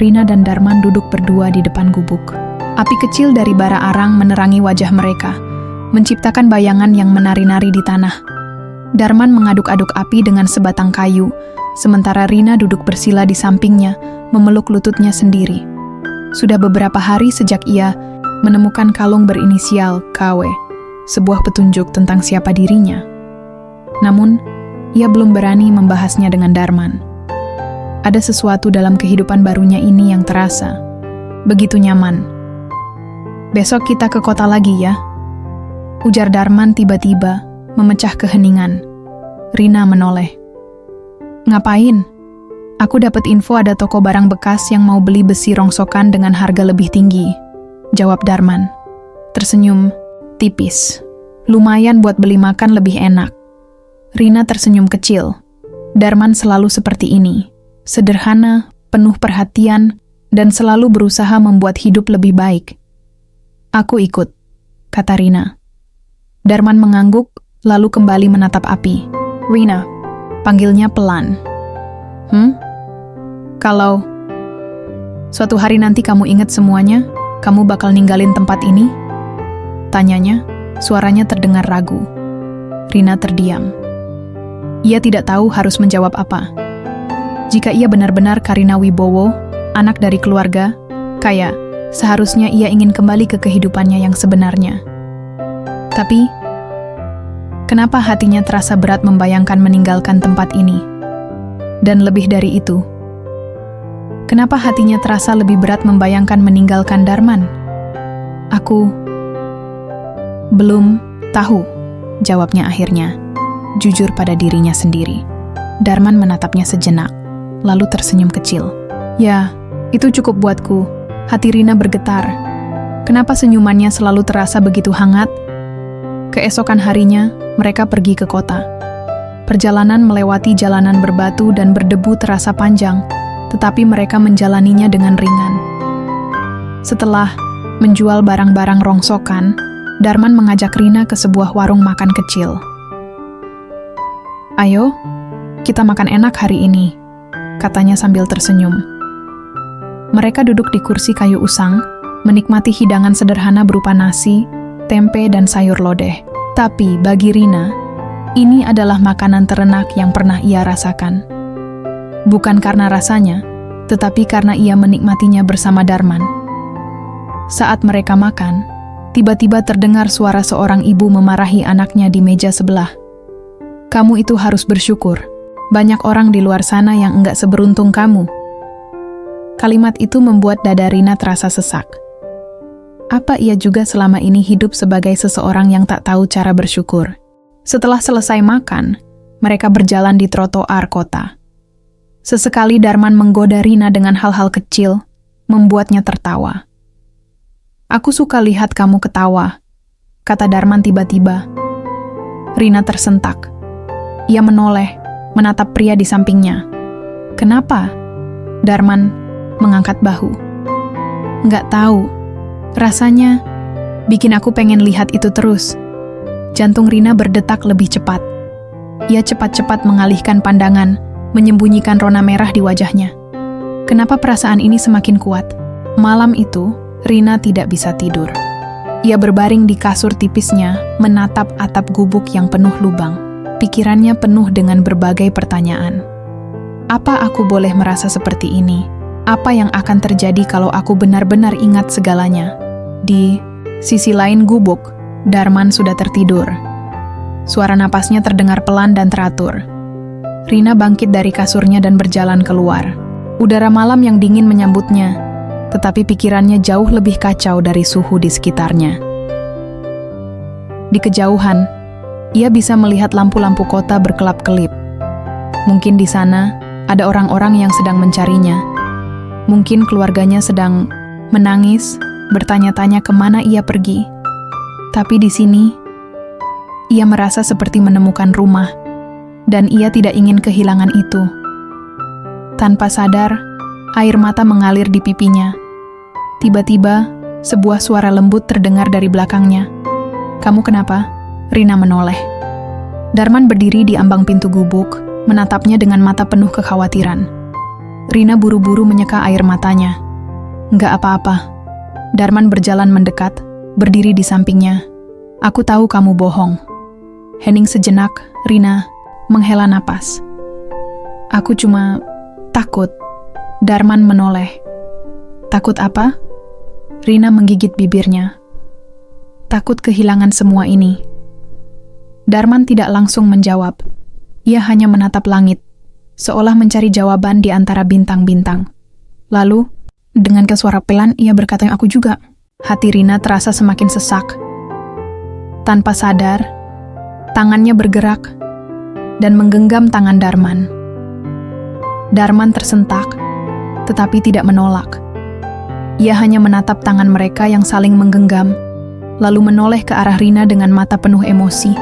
Speaker 1: Rina dan Darman duduk berdua di depan gubuk. Api kecil dari bara arang menerangi wajah mereka, menciptakan bayangan yang menari-nari di tanah. Darman mengaduk-aduk api dengan sebatang kayu, sementara Rina duduk bersila di sampingnya, memeluk lututnya sendiri. Sudah beberapa hari sejak ia menemukan kalung berinisial KW, sebuah petunjuk tentang siapa dirinya. Namun, ia belum berani membahasnya dengan Darman. Ada sesuatu dalam kehidupan barunya ini yang terasa begitu nyaman. "Besok kita ke kota lagi ya," ujar Darman tiba-tiba, memecah keheningan. Rina menoleh. "Ngapain?" "Aku dapat info ada toko barang bekas yang mau beli besi rongsokan dengan harga lebih tinggi," jawab Darman. Tersenyum tipis. "Lumayan buat beli makan lebih enak." Rina tersenyum kecil. Darman selalu seperti ini. Sederhana, penuh perhatian, dan selalu berusaha membuat hidup lebih baik. "Aku ikut," kata Rina. Darman mengangguk, lalu kembali menatap api. "Rina," panggilnya pelan. Kalau suatu hari nanti kamu ingat semuanya, kamu bakal ninggalin tempat ini?" Tanyanya, suaranya terdengar ragu. Rina terdiam. Ia tidak tahu harus menjawab apa. Jika ia benar-benar Karina Wibowo, anak dari keluarga kaya, seharusnya ia ingin kembali ke kehidupannya yang sebenarnya. Tapi, kenapa hatinya terasa berat membayangkan meninggalkan tempat ini? Dan lebih dari itu, kenapa hatinya terasa lebih berat membayangkan meninggalkan Darman? "Aku belum tahu," jawabnya akhirnya, jujur pada dirinya sendiri. Darman menatapnya sejenak, lalu tersenyum kecil. "Ya, itu cukup buatku." Hati Rina bergetar. Kenapa senyumannya selalu terasa begitu hangat? Keesokan harinya, mereka pergi ke kota. Perjalanan melewati jalanan berbatu dan berdebu terasa panjang, tetapi mereka menjalaninya dengan ringan. Setelah menjual barang-barang rongsokan, Darman mengajak Rina ke sebuah warung makan kecil. "Ayo, kita makan enak hari ini," katanya sambil tersenyum. Mereka duduk di kursi kayu usang, menikmati hidangan sederhana berupa nasi, tempe, dan sayur lodeh. Tapi bagi Rina, ini adalah makanan terenak yang pernah ia rasakan. Bukan karena rasanya, tetapi karena ia menikmatinya bersama Darman. Saat mereka makan, tiba-tiba terdengar suara seorang ibu memarahi anaknya di meja sebelah. "Kamu itu harus bersyukur. Banyak orang di luar sana yang enggak seberuntung kamu." Kalimat itu membuat dada Rina terasa sesak. Apa ia juga selama ini hidup sebagai seseorang yang tak tahu cara bersyukur? Setelah selesai makan, mereka berjalan di trotoar kota. Sesekali Darman menggoda Rina dengan hal-hal kecil, membuatnya tertawa. "Aku suka lihat kamu ketawa," kata Darman tiba-tiba. Rina tersentak. Ia menoleh, menatap pria di sampingnya. "Kenapa?" Darman mengangkat bahu. "Nggak tahu. Rasanya bikin aku pengen lihat itu terus." Jantung Rina berdetak lebih cepat. Ia cepat-cepat mengalihkan pandangan, menyembunyikan rona merah di wajahnya. Kenapa perasaan ini semakin kuat? Malam itu, Rina tidak bisa tidur. Ia berbaring di kasur tipisnya, menatap atap gubuk yang penuh lubang. Pikirannya penuh dengan berbagai pertanyaan. Apa aku boleh merasa seperti ini? Apa yang akan terjadi kalau aku benar-benar ingat segalanya? Di sisi lain gubuk, Darman sudah tertidur. Suara napasnya terdengar pelan dan teratur. Rina bangkit dari kasurnya dan berjalan keluar. Udara malam yang dingin menyambutnya, tetapi pikirannya jauh lebih kacau dari suhu di sekitarnya. Di kejauhan, ia bisa melihat lampu-lampu kota berkelap-kelip. Mungkin di sana ada orang-orang yang sedang mencarinya. Mungkin keluarganya sedang menangis, bertanya-tanya kemana ia pergi. Tapi di sini, ia merasa seperti menemukan rumah, dan ia tidak ingin kehilangan itu. Tanpa sadar, air mata mengalir di pipinya. Tiba-tiba, sebuah suara lembut terdengar dari belakangnya. "Kamu kenapa?" Rina menoleh. Darman berdiri di ambang pintu gubuk, menatapnya dengan mata penuh kekhawatiran. Rina buru-buru menyeka air matanya. "Nggak apa-apa." Darman berjalan mendekat, berdiri di sampingnya. "Aku tahu kamu bohong." Hening sejenak, Rina menghela napas. "Aku cuma takut." Darman menoleh. "Takut apa?" Rina menggigit bibirnya. "Takut kehilangan semua ini." Darman tidak langsung menjawab. Ia hanya menatap langit, seolah mencari jawaban di antara bintang-bintang. Lalu, dengan suara pelan, ia berkata, "Aku juga." Hati Rina terasa semakin sesak. Tanpa sadar, tangannya bergerak dan menggenggam tangan Darman. Darman tersentak, tetapi tidak menolak. Ia hanya menatap tangan mereka yang saling menggenggam, lalu menoleh ke arah Rina dengan mata penuh emosi.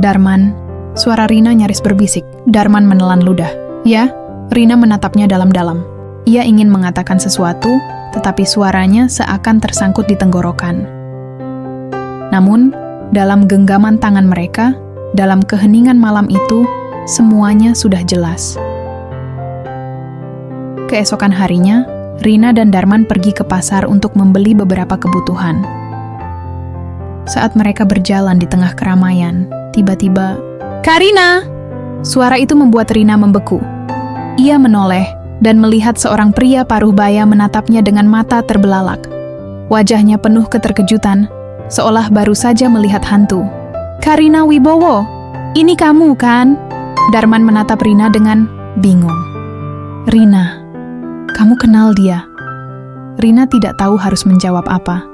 Speaker 1: "Darman," suara Rina nyaris berbisik. Darman menelan ludah. "Ya?" Rina menatapnya dalam-dalam. Ia ingin mengatakan sesuatu, tetapi suaranya seakan tersangkut di tenggorokan. Namun, dalam genggaman tangan mereka, dalam keheningan malam itu, semuanya sudah jelas. Keesokan harinya, Rina dan Darman pergi ke pasar untuk membeli beberapa kebutuhan. Saat mereka berjalan di tengah keramaian, tiba-tiba, "Karina!" Suara itu membuat Rina membeku. Ia menoleh dan melihat seorang pria paruh baya menatapnya dengan mata terbelalak. Wajahnya penuh keterkejutan, seolah baru saja melihat hantu. "Karina Wibowo, ini kamu kan?" Darman menatap Rina dengan bingung. "Rina, kamu kenal dia?" Rina tidak tahu harus menjawab apa.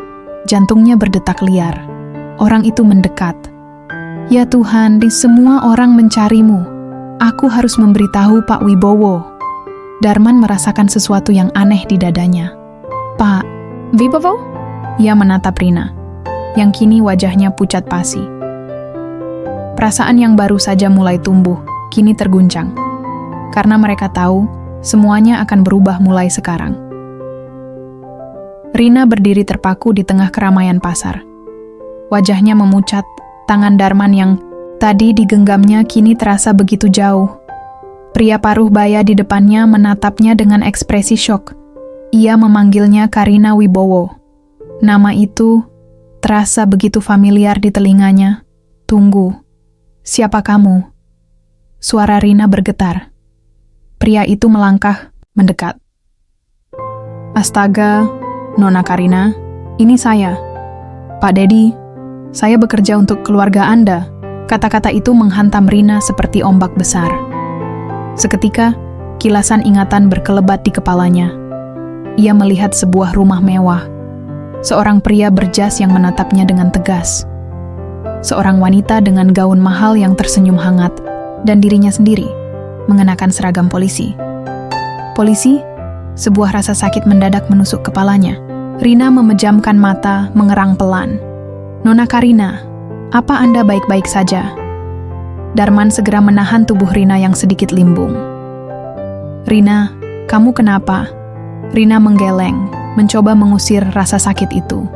Speaker 1: Jantungnya berdetak liar. Orang itu mendekat. "Ya Tuhan, di semua orang mencarimu. Aku harus memberitahu Pak Wibowo." Darman merasakan sesuatu yang aneh di dadanya. "Pak Wibowo?" Ia menatap Rina, yang kini wajahnya pucat pasi. Perasaan yang baru saja mulai tumbuh, kini terguncang. Karena mereka tahu, semuanya akan berubah mulai sekarang. Rina berdiri terpaku di tengah keramaian pasar. Wajahnya memucat, tangan Darman yang Tadi digenggamnya kini terasa begitu jauh. Pria paruh baya di depannya menatapnya dengan ekspresi syok. Ia memanggilnya Karina Wibowo. Nama itu terasa begitu familiar di telinganya. Tunggu, siapa kamu? Suara Rina bergetar. Pria itu melangkah, mendekat. Astaga, Nona Karina, ini saya. Pak Dedi, saya bekerja untuk keluarga Anda. Kata-kata itu menghantam Rina seperti ombak besar. Seketika, kilasan ingatan berkelebat di kepalanya. Ia melihat sebuah rumah mewah. Seorang pria berjas yang menatapnya dengan tegas. Seorang wanita dengan gaun mahal yang tersenyum hangat, dan dirinya sendiri mengenakan seragam polisi. Polisi? Sebuah rasa sakit mendadak menusuk kepalanya. Rina memejamkan mata, mengerang pelan. Nona Karina, apa Anda baik-baik saja? Darman segera menahan tubuh Rina yang sedikit limbung. Rina, kamu kenapa? Rina menggeleng, mencoba mengusir rasa sakit itu.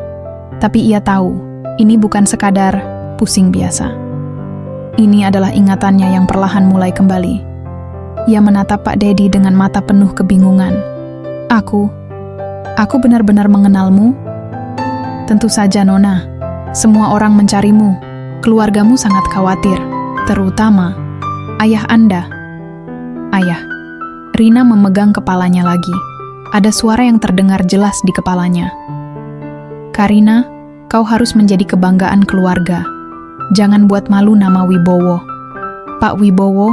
Speaker 1: Tapi ia tahu, ini bukan sekadar pusing biasa. Ini adalah ingatannya yang perlahan mulai kembali. Ia menatap Pak Dedi dengan mata penuh kebingungan. Aku benar-benar mengenalmu? Tentu saja, Nona. Semua orang mencarimu. Keluargamu sangat khawatir, terutama ayah Anda. Ayah. Rina memegang kepalanya lagi. Ada suara yang terdengar jelas di kepalanya. Karina, kau harus menjadi kebanggaan keluarga. Jangan buat malu nama Wibowo. Pak Wibowo,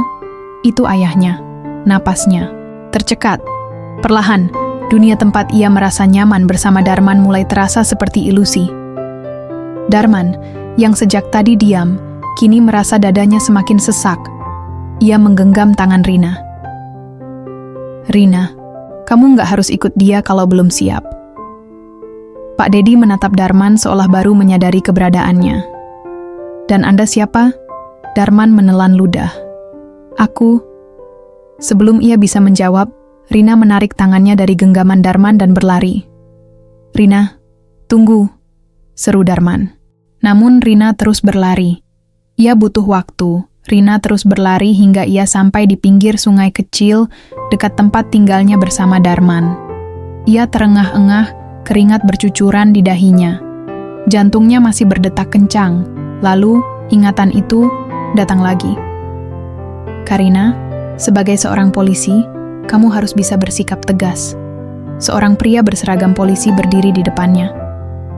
Speaker 1: itu ayahnya. Napasnya tercekat. Perlahan, dunia tempat ia merasa nyaman bersama Darman mulai terasa seperti ilusi. Darman, yang sejak tadi diam, kini merasa dadanya semakin sesak. Ia menggenggam tangan Rina. Rina, kamu nggak harus ikut dia kalau belum siap. Pak Dedi menatap Darman seolah baru menyadari keberadaannya. Dan Anda siapa? Darman menelan ludah. Aku. Sebelum ia bisa menjawab, Rina menarik tangannya dari genggaman Darman dan berlari. Rina, tunggu, seru Darman. Namun Rina terus berlari. Ia butuh waktu. Rina terus berlari hingga ia sampai di pinggir sungai kecil dekat tempat tinggalnya bersama Darman. Ia terengah-engah, keringat bercucuran di dahinya. Jantungnya masih berdetak kencang. Lalu, ingatan itu datang lagi. Karina, sebagai seorang polisi, kamu harus bisa bersikap tegas. Seorang pria berseragam polisi berdiri di depannya.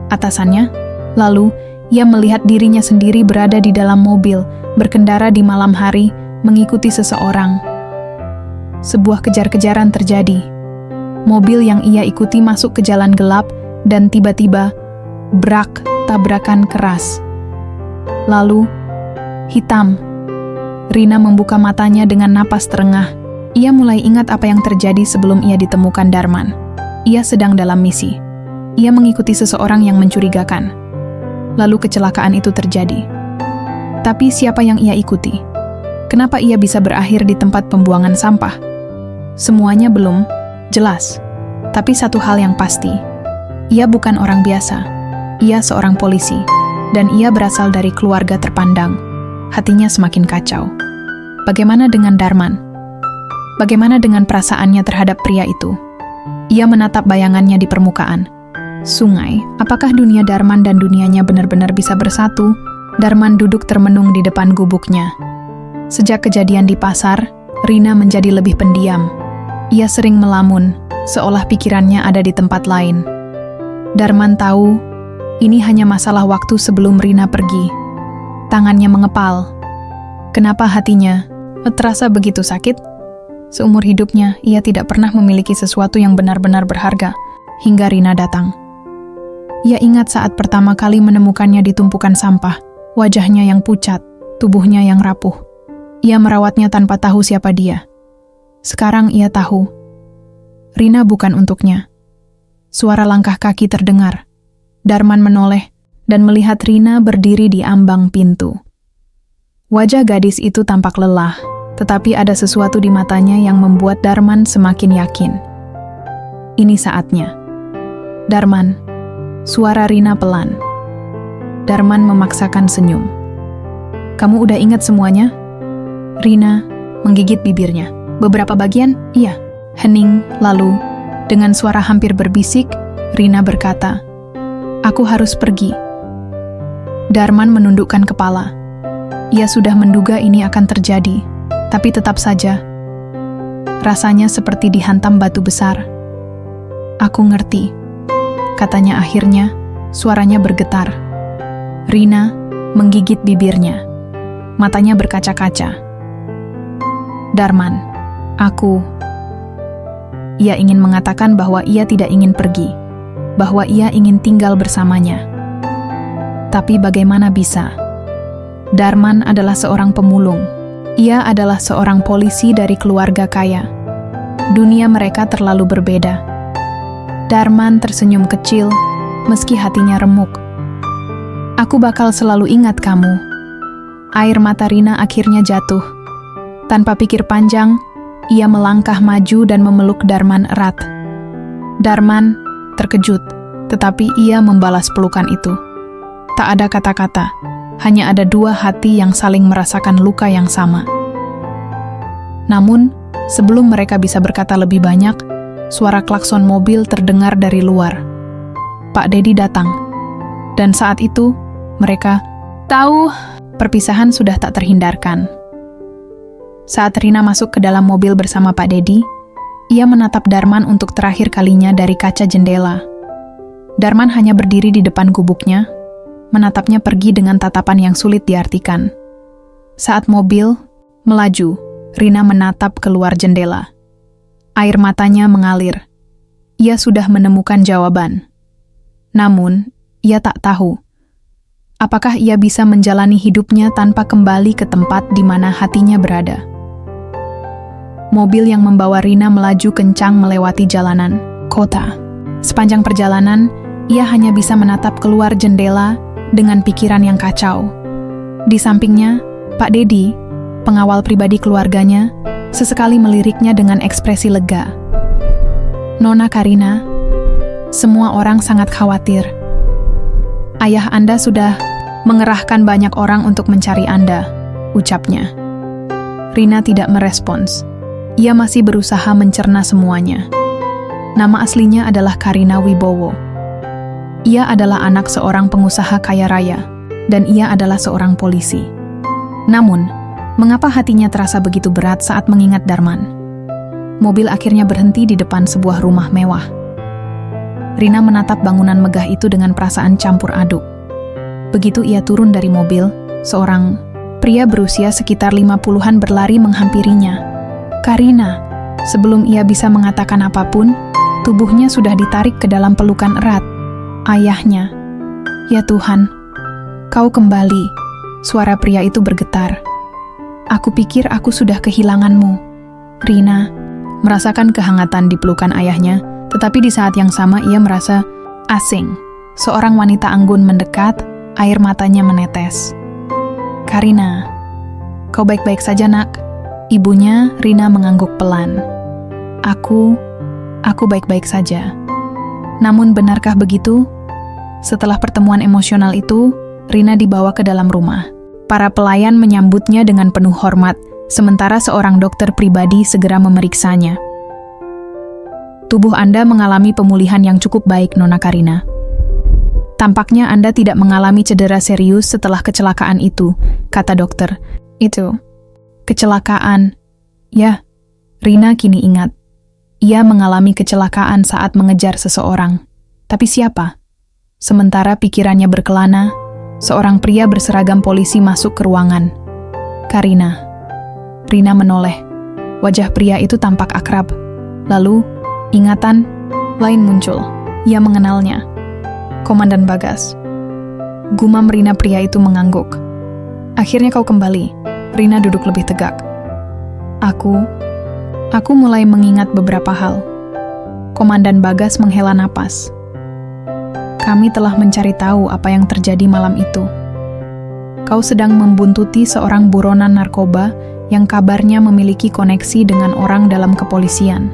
Speaker 1: Atasannya, lalu ia melihat dirinya sendiri berada di dalam mobil, berkendara di malam hari, mengikuti seseorang. Sebuah kejar-kejaran terjadi. Mobil yang ia ikuti masuk ke jalan gelap dan tiba-tiba brak, tabrakan keras. Lalu, hitam. Rina membuka matanya dengan napas terengah. Ia mulai ingat apa yang terjadi sebelum ia ditemukan Darman. Ia sedang dalam misi. Ia mengikuti seseorang yang mencurigakan. Lalu kecelakaan itu terjadi. Tapi siapa yang ia ikuti? Kenapa ia bisa berakhir di tempat pembuangan sampah? Semuanya belum jelas. Tapi satu hal yang pasti, ia bukan orang biasa. Ia seorang polisi. Dan ia berasal dari keluarga terpandang. Hatinya semakin kacau. Bagaimana dengan Darman? Bagaimana dengan perasaannya terhadap pria itu? Ia menatap bayangannya di permukaan. Sungai, apakah dunia Darman dan dunianya benar-benar bisa bersatu? Darman duduk termenung di depan gubuknya. Sejak kejadian di pasar, Rina menjadi lebih pendiam. Ia sering melamun, seolah pikirannya ada di tempat lain. Darman tahu ini hanya masalah waktu sebelum Rina pergi. Tangannya mengepal. Kenapa hatinya terasa begitu sakit? Seumur hidupnya, ia tidak pernah memiliki sesuatu yang benar-benar berharga, hingga Rina datang. Ia ingat saat pertama kali menemukannya di tumpukan sampah, wajahnya yang pucat, tubuhnya yang rapuh. Ia merawatnya tanpa tahu siapa dia. Sekarang ia tahu. Rina bukan untuknya. Suara langkah kaki terdengar. Darman menoleh dan melihat Rina berdiri di ambang pintu. Wajah gadis itu tampak lelah, tetapi ada sesuatu di matanya yang membuat Darman semakin yakin. Ini saatnya. Darman, suara Rina pelan. Darman memaksakan senyum. Kamu udah ingat semuanya? Rina menggigit bibirnya. Beberapa bagian, iya. Hening, lalu, dengan suara hampir berbisik, Rina berkata, "Aku harus pergi." Darman menundukkan kepala. Ia sudah menduga ini akan terjadi, tapi tetap saja, rasanya seperti dihantam batu besar. "Aku ngerti," katanya akhirnya, suaranya bergetar. Rina menggigit bibirnya. Matanya berkaca-kaca. "Darman, aku..." Ia ingin mengatakan bahwa ia tidak ingin pergi, bahwa ia ingin tinggal bersamanya. Tapi bagaimana bisa? Darman adalah seorang pemulung. Ia adalah seorang polisi dari keluarga kaya. Dunia mereka terlalu berbeda. Darman tersenyum kecil, meski hatinya remuk. "Aku bakal selalu ingat kamu." Air mata Rina akhirnya jatuh. Tanpa pikir panjang, ia melangkah maju dan memeluk Darman erat. Darman terkejut, tetapi ia membalas pelukan itu. Tak ada kata-kata, hanya ada dua hati yang saling merasakan luka yang sama. Namun, sebelum mereka bisa berkata lebih banyak, suara klakson mobil terdengar dari luar. Pak Dedi datang. Dan saat itu, mereka tahu perpisahan sudah tak terhindarkan. Saat Rina masuk ke dalam mobil bersama Pak Dedi, ia menatap Darman untuk terakhir kalinya dari kaca jendela. Darman hanya berdiri di depan gubuknya, menatapnya pergi dengan tatapan yang sulit diartikan. Saat mobil melaju, Rina menatap keluar jendela. Air matanya mengalir. Ia sudah menemukan jawaban. Namun, ia tak tahu apakah ia bisa menjalani hidupnya tanpa kembali ke tempat di mana hatinya berada. Mobil yang membawa Rina melaju kencang melewati jalanan kota. Sepanjang perjalanan, ia hanya bisa menatap keluar jendela dengan pikiran yang kacau. Di sampingnya, Pak Dedi, pengawal pribadi keluarganya, sesekali meliriknya dengan ekspresi lega. "Nona Karina, semua orang sangat khawatir. Ayah Anda sudah mengerahkan banyak orang untuk mencari Anda," ucapnya. Rina tidak merespons. Ia masih berusaha mencerna semuanya. Nama aslinya adalah Karina Wibowo. Ia adalah anak seorang pengusaha kaya raya, dan ia adalah seorang polisi. Namun, mengapa hatinya terasa begitu berat saat mengingat Darman? Mobil akhirnya berhenti di depan sebuah rumah mewah. Rina menatap bangunan megah itu dengan perasaan campur aduk. Begitu ia turun dari mobil, seorang pria berusia sekitar 50-an berlari menghampirinya. "Karina." Sebelum ia bisa mengatakan apapun, tubuhnya sudah ditarik ke dalam pelukan erat. Ayahnya. "Ya Tuhan, kau kembali." Suara pria itu bergetar. "Aku pikir aku sudah kehilanganmu." Rina merasakan kehangatan di pelukan ayahnya, tetapi di saat yang sama ia merasa asing. Seorang wanita anggun mendekat, air matanya menetes. "Karina, kau baik-baik saja, nak?" Ibunya, Rina, mengangguk pelan. Aku baik-baik saja." Namun benarkah begitu? Setelah pertemuan emosional itu, Rina dibawa ke dalam rumah. Para pelayan menyambutnya dengan penuh hormat, sementara seorang dokter pribadi segera memeriksanya. "Tubuh Anda mengalami pemulihan yang cukup baik, Nona Karina. Tampaknya Anda tidak mengalami cedera serius setelah kecelakaan itu," kata dokter. "Itu kecelakaan." Ya, Rina kini ingat. Ia mengalami kecelakaan saat mengejar seseorang. Tapi siapa? Sementara pikirannya berkelana, seorang pria berseragam polisi masuk ke ruangan. "Karina." Rina menoleh. Wajah pria itu tampak akrab. Lalu, ingatan lain muncul. Ia mengenalnya. "Komandan Bagas." Gumam Rina, pria itu mengangguk. "Akhirnya kau kembali." Rina duduk lebih tegak. Aku mulai mengingat beberapa hal." Komandan Bagas menghela napas. "Kami telah mencari tahu apa yang terjadi malam itu. Kau sedang membuntuti seorang buronan narkoba yang kabarnya memiliki koneksi dengan orang dalam kepolisian.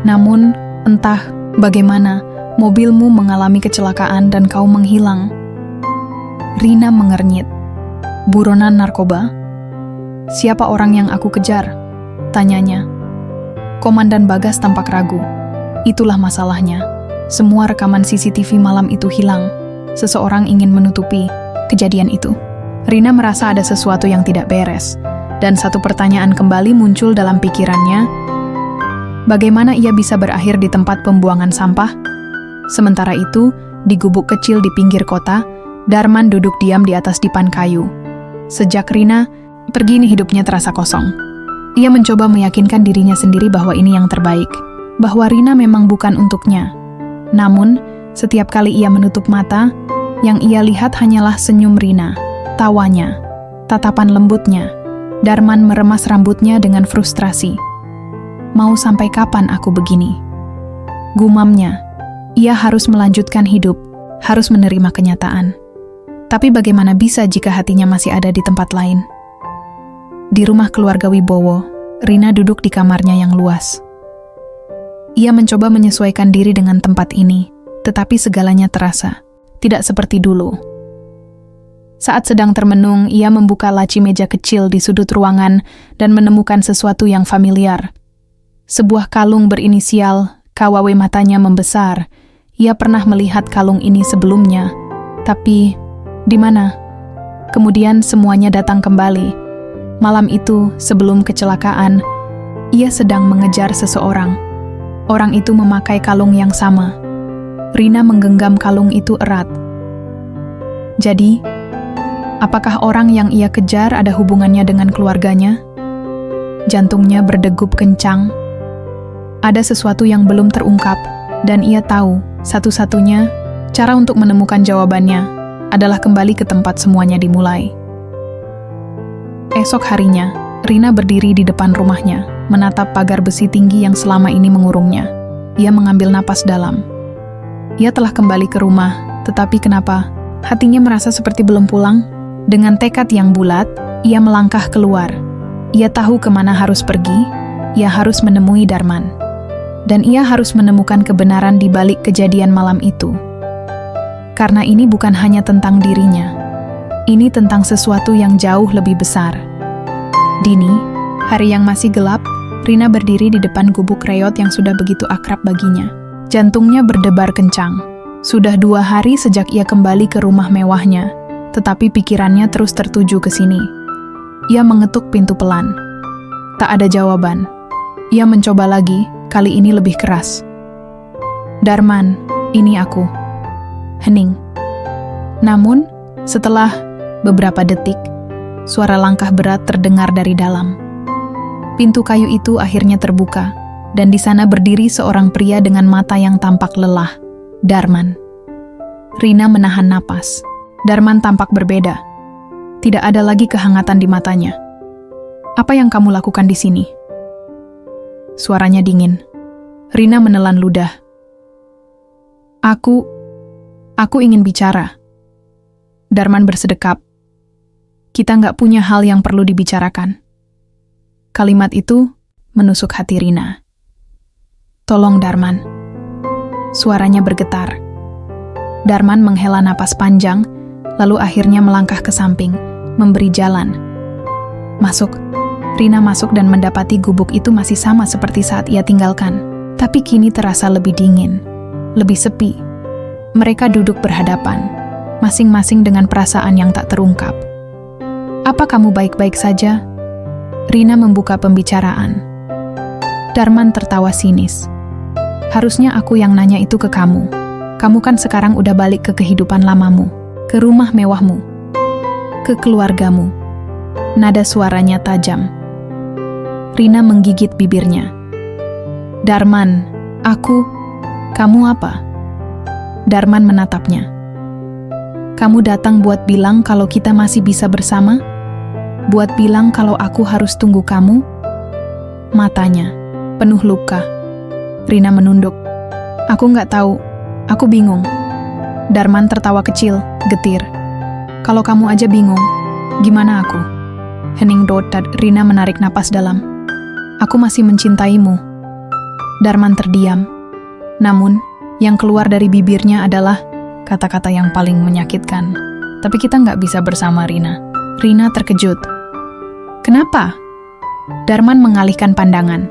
Speaker 1: Namun, entah bagaimana, mobilmu mengalami kecelakaan dan kau menghilang." Rina mengernyit. Buronan narkoba? Siapa orang yang aku kejar? Tanyanya. Komandan Bagas tampak ragu. Itulah masalahnya. Semua rekaman CCTV malam itu hilang. Seseorang ingin menutupi kejadian itu. Rina merasa ada sesuatu yang tidak beres. Dan satu pertanyaan kembali muncul dalam pikirannya. Bagaimana ia bisa berakhir di tempat pembuangan sampah? Sementara itu, di gubuk kecil di pinggir kota, Darman duduk diam di atas dipan kayu. Sejak Rina pergi, ini hidupnya terasa kosong. Ia mencoba meyakinkan dirinya sendiri bahwa ini yang terbaik, bahwa Rina memang bukan untuknya. Namun, setiap kali ia menutup mata, yang ia lihat hanyalah senyum Rina, tawanya, tatapan lembutnya. Darman meremas rambutnya dengan frustrasi. Mau sampai kapan aku begini? Gumamnya, ia harus melanjutkan hidup, harus menerima kenyataan. Tapi bagaimana bisa jika hatinya masih ada di tempat lain? Di rumah keluarga Wibowo, Rina duduk di kamarnya yang luas. Ia mencoba menyesuaikan diri dengan tempat ini, tetapi segalanya terasa tidak seperti dulu. Saat sedang termenung, ia membuka laci meja kecil di sudut ruangan dan menemukan sesuatu yang familiar. Sebuah kalung berinisial KWW. Matanya membesar. Ia pernah melihat kalung ini sebelumnya, tapi di mana? Kemudian semuanya datang kembali. Malam itu, sebelum kecelakaan, ia sedang mengejar seseorang. Orang itu memakai kalung yang sama. Rina menggenggam kalung itu erat. Jadi, apakah orang yang ia kejar ada hubungannya dengan keluarganya? Jantungnya berdegup kencang. Ada sesuatu yang belum terungkap, dan ia tahu satu-satunya cara untuk menemukan jawabannya adalah kembali ke tempat semuanya dimulai. Esok harinya, Rina berdiri di depan rumahnya, menatap pagar besi tinggi yang selama ini mengurungnya. Ia mengambil napas dalam. Ia telah kembali ke rumah, tetapi kenapa? Hatinya merasa seperti belum pulang. Dengan tekad yang bulat, ia melangkah keluar. Ia tahu kemana harus pergi. Ia harus menemui Darman. Dan ia harus menemukan kebenaran di balik kejadian malam itu. Karena ini bukan hanya tentang dirinya. Ini tentang sesuatu yang jauh lebih besar. Dini, hari yang masih gelap, Rina berdiri di depan gubuk reot yang sudah begitu akrab baginya. Jantungnya berdebar kencang. Sudah 2 hari sejak ia kembali ke rumah mewahnya, tetapi pikirannya terus tertuju ke sini. Ia mengetuk pintu pelan. Tak ada jawaban. Ia mencoba lagi, kali ini lebih keras. Darman, ini aku. Hening. Namun, setelah beberapa detik, suara langkah berat terdengar dari dalam. Pintu kayu itu akhirnya terbuka, dan di sana berdiri seorang pria dengan mata yang tampak lelah. Darman. Rina menahan napas. Darman tampak berbeda. Tidak ada lagi kehangatan di matanya. Apa yang kamu lakukan di sini? Suaranya dingin. Rina menelan ludah. Aku ingin bicara. Darman bersedekap. Kita nggak punya hal yang perlu dibicarakan. Kalimat itu menusuk hati Rina. Tolong Darman. Suaranya bergetar. Darman menghela napas panjang, lalu akhirnya melangkah ke samping, memberi jalan. Masuk. Rina masuk dan mendapati gubuk itu masih sama seperti saat ia tinggalkan. Tapi kini terasa lebih dingin, lebih sepi. Mereka duduk berhadapan, masing-masing dengan perasaan yang tak terungkap. Apa kamu baik-baik saja? Rina membuka pembicaraan. Darman tertawa sinis. Harusnya aku yang nanya itu ke kamu. Kamu kan sekarang udah balik ke kehidupan lamamu, ke rumah mewahmu, ke keluargamu. Nada suaranya tajam. Rina menggigit bibirnya. Darman, kamu apa? Darman menatapnya. Kamu datang buat bilang kalau kita masih bisa bersama? Buat bilang kalau aku harus tunggu kamu? Matanya penuh luka. Rina menunduk. Aku nggak tahu. Aku bingung. Darman tertawa kecil, getir. Kalau kamu aja bingung, gimana aku? Hening dotad. Rina menarik napas dalam. Aku masih mencintaimu. Darman terdiam. Namun, yang keluar dari bibirnya adalah kata-kata yang paling menyakitkan. Tapi kita nggak bisa bersama, Rina. Rina terkejut. Kenapa? Darman mengalihkan pandangan.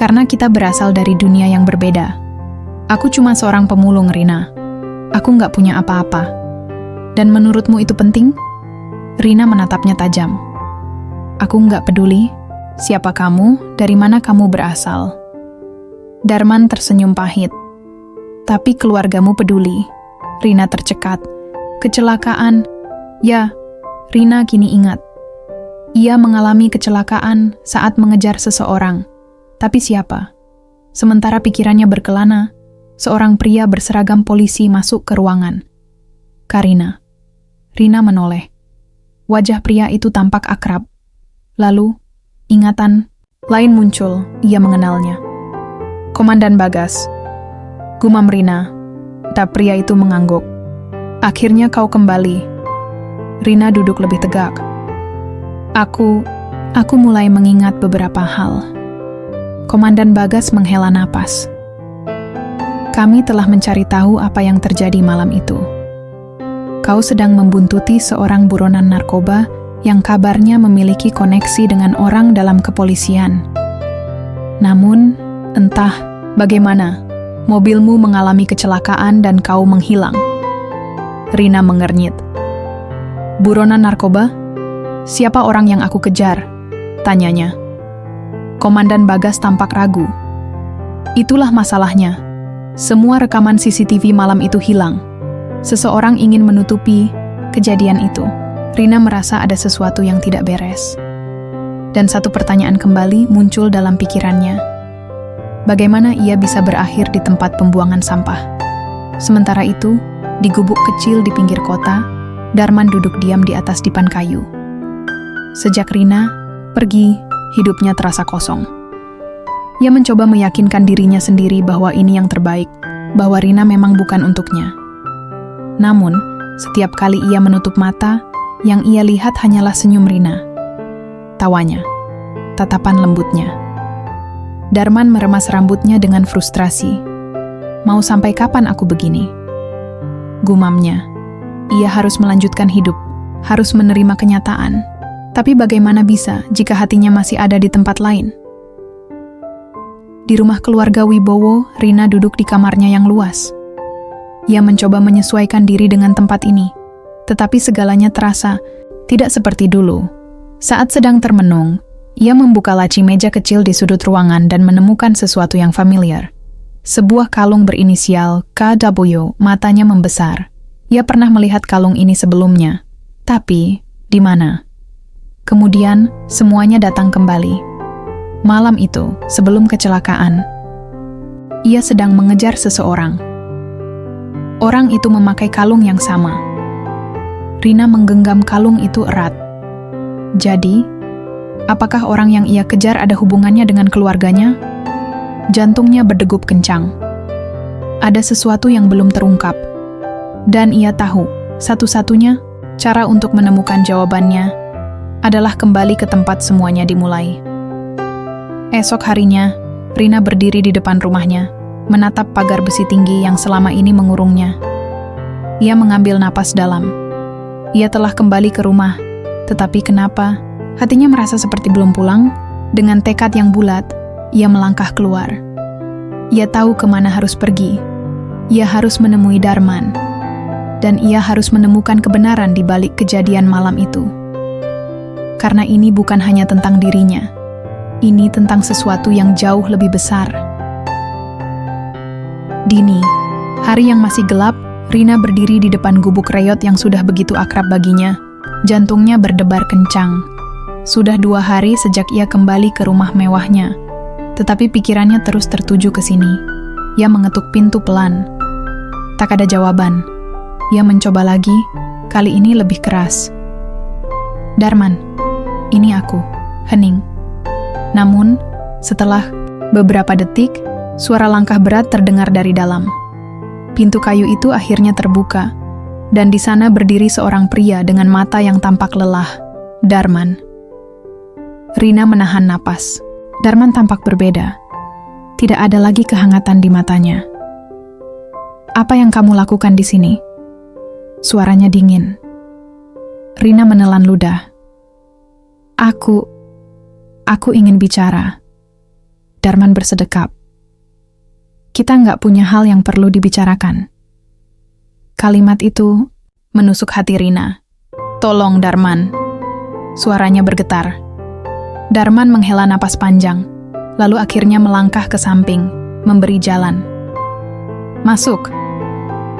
Speaker 1: Karena kita berasal dari dunia yang berbeda. Aku cuma seorang pemulung, Rina. Aku nggak punya apa-apa. Dan menurutmu itu penting? Rina menatapnya tajam. Aku nggak peduli. Siapa kamu? Dari mana kamu berasal? Darman tersenyum pahit. Tapi keluargamu peduli. Rina tercekat. Kecelakaan. Ya, Rina kini ingat. Ia mengalami kecelakaan saat mengejar seseorang. Tapi siapa? Sementara pikirannya berkelana, seorang pria berseragam polisi masuk ke ruangan. Karina. Rina menoleh. Wajah pria itu tampak akrab. Lalu, ingatan lain muncul, ia mengenalnya. Komandan Bagas. Gumam Rina. Tak pria itu mengangguk. Akhirnya kau kembali. Rina duduk lebih tegak. Aku mulai mengingat beberapa hal. Komandan Bagas menghela napas. Kami telah mencari tahu apa yang terjadi malam itu. Kau sedang membuntuti seorang buronan narkoba yang kabarnya memiliki koneksi dengan orang dalam kepolisian. Namun, entah bagaimana, mobilmu mengalami kecelakaan dan kau menghilang. Rina mengernyit. Buronan narkoba? Siapa orang yang aku kejar? Tanyanya. Komandan Bagas tampak ragu. Itulah masalahnya. Semua rekaman CCTV malam itu hilang. Seseorang ingin menutupi kejadian itu. Rina merasa ada sesuatu yang tidak beres. Dan satu pertanyaan kembali muncul dalam pikirannya. Bagaimana ia bisa berakhir di tempat pembuangan sampah? Sementara itu, di gubuk kecil di pinggir kota, Darman duduk diam di atas dipan kayu. Sejak Rina pergi, hidupnya terasa kosong. Ia mencoba meyakinkan dirinya sendiri bahwa ini yang terbaik, bahwa Rina memang bukan untuknya. Namun, setiap kali ia menutup mata, yang ia lihat hanyalah senyum Rina. Tawanya, tatapan lembutnya. Darman meremas rambutnya dengan frustrasi. Mau sampai kapan aku begini? Gumamnya. Ia harus melanjutkan hidup, harus menerima kenyataan. Tapi bagaimana bisa jika hatinya masih ada di tempat lain? Di rumah keluarga Wibowo, Rina duduk di kamarnya yang luas. Ia mencoba menyesuaikan diri dengan tempat ini, tetapi segalanya terasa tidak seperti dulu. Saat sedang termenung, ia membuka laci meja kecil di sudut ruangan dan menemukan sesuatu yang familiar. Sebuah kalung berinisial KW, matanya membesar. Ia pernah melihat kalung ini sebelumnya. Tapi, di mana? Kemudian, semuanya datang kembali. Malam itu, sebelum kecelakaan, ia sedang mengejar seseorang. Orang itu memakai kalung yang sama. Rina menggenggam kalung itu erat. Jadi, apakah orang yang ia kejar ada hubungannya dengan keluarganya? Jantungnya berdegup kencang. Ada sesuatu yang belum terungkap. Dan ia tahu, satu-satunya cara untuk menemukan jawabannya adalah kembali ke tempat semuanya dimulai. Esok harinya, Rina berdiri di depan rumahnya, menatap pagar besi tinggi yang selama ini mengurungnya. Ia mengambil napas dalam. Ia telah kembali ke rumah, tetapi kenapa hatinya merasa seperti belum pulang? Dengan tekad yang bulat, ia melangkah keluar. Ia tahu kemana harus pergi. Ia harus menemui Darman. Dan ia harus menemukan kebenaran di balik kejadian malam itu. Karena ini bukan hanya tentang dirinya. Ini tentang sesuatu yang jauh lebih besar. Dini, hari yang masih gelap, Rina berdiri di depan gubuk reot yang sudah begitu akrab baginya. Jantungnya berdebar kencang. Sudah 2 hari sejak ia kembali ke rumah mewahnya. Tetapi pikirannya terus tertuju ke sini. Ia mengetuk pintu pelan. Tak ada jawaban. Ia mencoba lagi, kali ini lebih keras. Darman, ini aku, hening. Namun, setelah beberapa detik, suara langkah berat terdengar dari dalam. Pintu kayu itu akhirnya terbuka, dan di sana berdiri seorang pria dengan mata yang tampak lelah. Darman. Rina menahan napas. Darman tampak berbeda. Tidak ada lagi kehangatan di matanya. Apa yang kamu lakukan di sini? Suaranya dingin. Rina menelan ludah. Aku ingin bicara. Darman bersedekap. Kita nggak punya hal yang perlu dibicarakan. Kalimat itu menusuk hati Rina. Tolong, Darman. Suaranya bergetar. Darman menghela napas panjang, lalu akhirnya melangkah ke samping, memberi jalan. Masuk.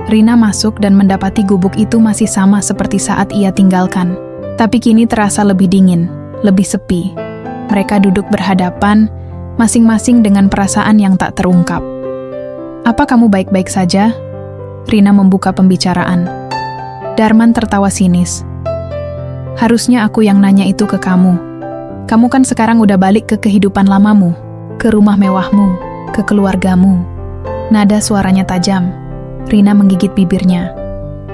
Speaker 1: Rina masuk dan mendapati gubuk itu masih sama seperti saat ia tinggalkan. Tapi kini terasa lebih dingin, lebih sepi. Mereka duduk berhadapan, masing-masing dengan perasaan yang tak terungkap. Apa kamu baik-baik saja? Rina membuka pembicaraan. Darman tertawa sinis. Harusnya aku yang nanya itu ke kamu. Kamu kan sekarang udah balik ke kehidupan lamamu, ke rumah mewahmu, ke keluargamu. Nada suaranya tajam. Rina menggigit bibirnya.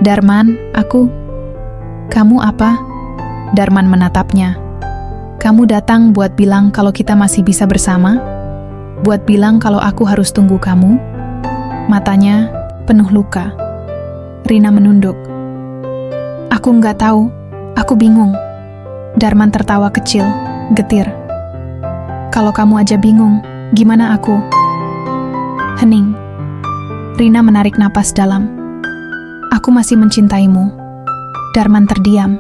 Speaker 1: Darman, Kamu apa? Darman menatapnya. Kamu datang buat bilang kalau kita masih bisa bersama? Buat bilang kalau aku harus tunggu kamu? Matanya penuh luka. Rina menunduk. Aku nggak tahu. Aku bingung. Darman tertawa kecil, getir. Kalau kamu aja bingung, gimana aku? Hening. Rina menarik napas dalam. Aku masih mencintaimu. Darman terdiam.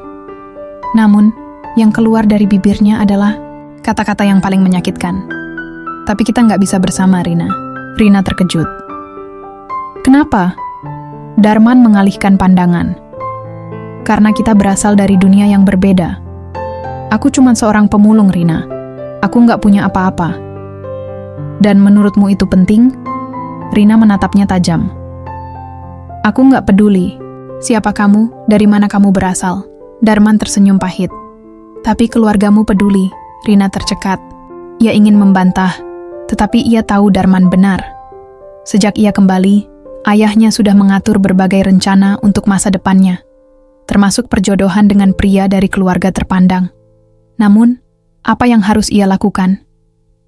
Speaker 1: Namun, yang keluar dari bibirnya adalah kata-kata yang paling menyakitkan. Tapi kita nggak bisa bersama, Rina. Rina terkejut. Kenapa? Darman mengalihkan pandangan. Karena kita berasal dari dunia yang berbeda. Aku cuma seorang pemulung, Rina. Aku nggak punya apa-apa. Dan menurutmu itu penting? Rina menatapnya tajam. Aku nggak peduli. Siapa kamu, dari mana kamu berasal? Darman tersenyum pahit. Tapi keluargamu peduli. Rina tercekat. Ia ingin membantah, tetapi ia tahu Darman benar. Sejak ia kembali, ayahnya sudah mengatur berbagai rencana untuk masa depannya, termasuk perjodohan dengan pria dari keluarga terpandang. Namun, apa yang harus ia lakukan?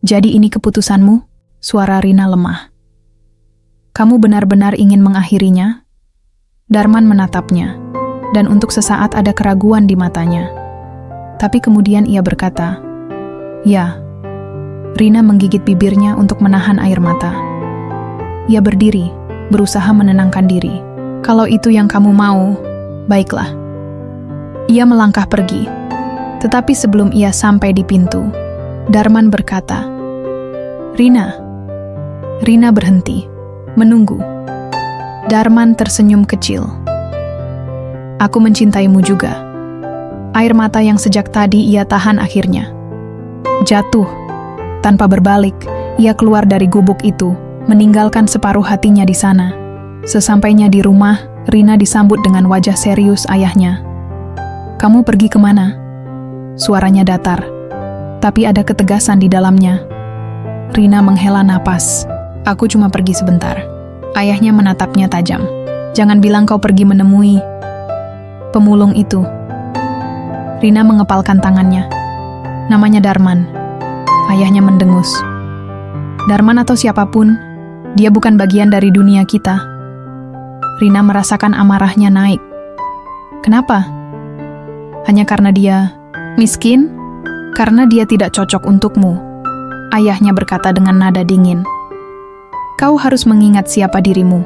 Speaker 1: Jadi ini keputusanmu? Suara Rina lemah. Kamu benar-benar ingin mengakhirinya? Darman menatapnya, dan untuk sesaat ada keraguan di matanya. Tapi kemudian ia berkata, ya. Rina menggigit bibirnya untuk menahan air mata. Ia berdiri, berusaha menenangkan diri. Kalau itu yang kamu mau, baiklah. Ia melangkah pergi. Tetapi sebelum ia sampai di pintu, Darman berkata, Rina. Rina berhenti, menunggu. Darman tersenyum kecil. Aku mencintaimu juga. Air mata yang sejak tadi ia tahan akhirnya jatuh. Tanpa berbalik, ia keluar dari gubuk itu, meninggalkan separuh hatinya di sana. Sesampainya di rumah, Rina disambut dengan wajah serius ayahnya. Kamu pergi kemana? Suaranya datar, tapi ada ketegasan di dalamnya. Rina menghela napas. Aku cuma pergi sebentar. Ayahnya menatapnya tajam. Jangan bilang kau pergi menemui pemulung itu. Rina mengepalkan tangannya. Namanya Darman. Ayahnya mendengus. Darman atau siapapun, dia bukan bagian dari dunia kita. Rina merasakan amarahnya naik. Kenapa? Hanya karena dia miskin? Karena dia tidak cocok untukmu. Ayahnya berkata dengan nada dingin. Kau harus mengingat siapa dirimu.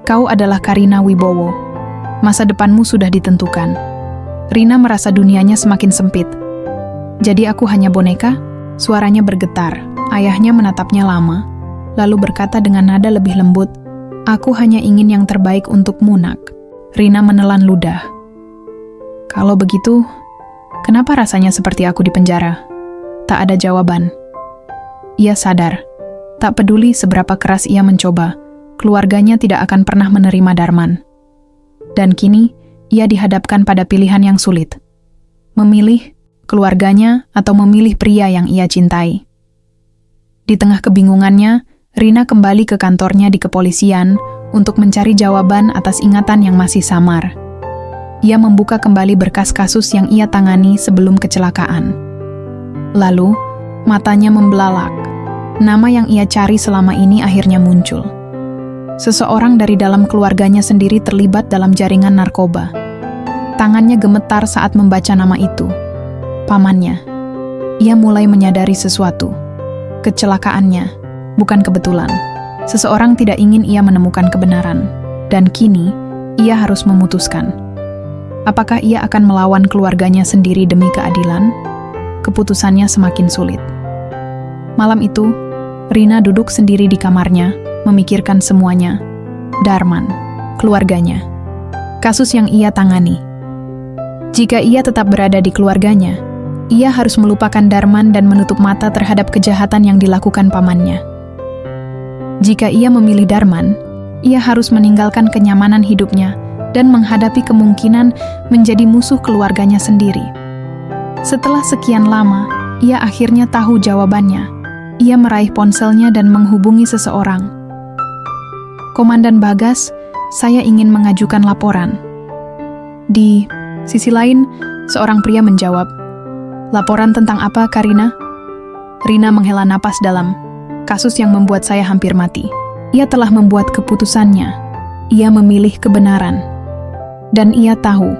Speaker 1: Kau adalah Karina Wibowo. Masa depanmu sudah ditentukan. Rina merasa dunianya semakin sempit. Jadi aku hanya boneka? Suaranya bergetar. Ayahnya menatapnya lama, lalu berkata dengan nada lebih lembut, Aku hanya ingin yang terbaik untukmu, nak. Rina menelan ludah. Kalau begitu, kenapa rasanya seperti aku di penjara? Tak ada jawaban. Ia sadar, tak peduli seberapa keras ia mencoba, keluarganya tidak akan pernah menerima Darman. Dan kini, ia dihadapkan pada pilihan yang sulit. Memilih keluarganya atau memilih pria yang ia cintai. Di tengah kebingungannya, Rina kembali ke kantornya di kepolisian untuk mencari jawaban atas ingatan yang masih samar. Ia membuka kembali berkas kasus yang ia tangani sebelum kecelakaan. Lalu, matanya membelalak. Nama yang ia cari selama ini akhirnya muncul. Seseorang dari dalam keluarganya sendiri terlibat dalam jaringan narkoba. Tangannya gemetar saat membaca nama itu. Pamannya. Ia mulai menyadari sesuatu. Kecelakaannya, bukan kebetulan. Seseorang tidak ingin ia menemukan kebenaran. Dan kini, ia harus memutuskan. Apakah ia akan melawan keluarganya sendiri demi keadilan? Keputusannya semakin sulit. Malam itu, Rina duduk sendiri di kamarnya, memikirkan semuanya. Darman, keluarganya. Kasus yang ia tangani. Jika ia tetap berada di keluarganya, ia harus melupakan Darman dan menutup mata terhadap kejahatan yang dilakukan pamannya. Jika ia memilih Darman, ia harus meninggalkan kenyamanan hidupnya dan menghadapi kemungkinan menjadi musuh keluarganya sendiri. Setelah sekian lama, ia akhirnya tahu jawabannya. Ia meraih ponselnya dan menghubungi seseorang. Komandan Bagas, saya ingin mengajukan laporan. Di sisi lain, seorang pria menjawab, "Laporan tentang apa, Karina?" Rina menghela napas dalam. Kasus yang membuat saya hampir mati. Ia telah membuat keputusannya. Ia memilih kebenaran. Dan ia tahu,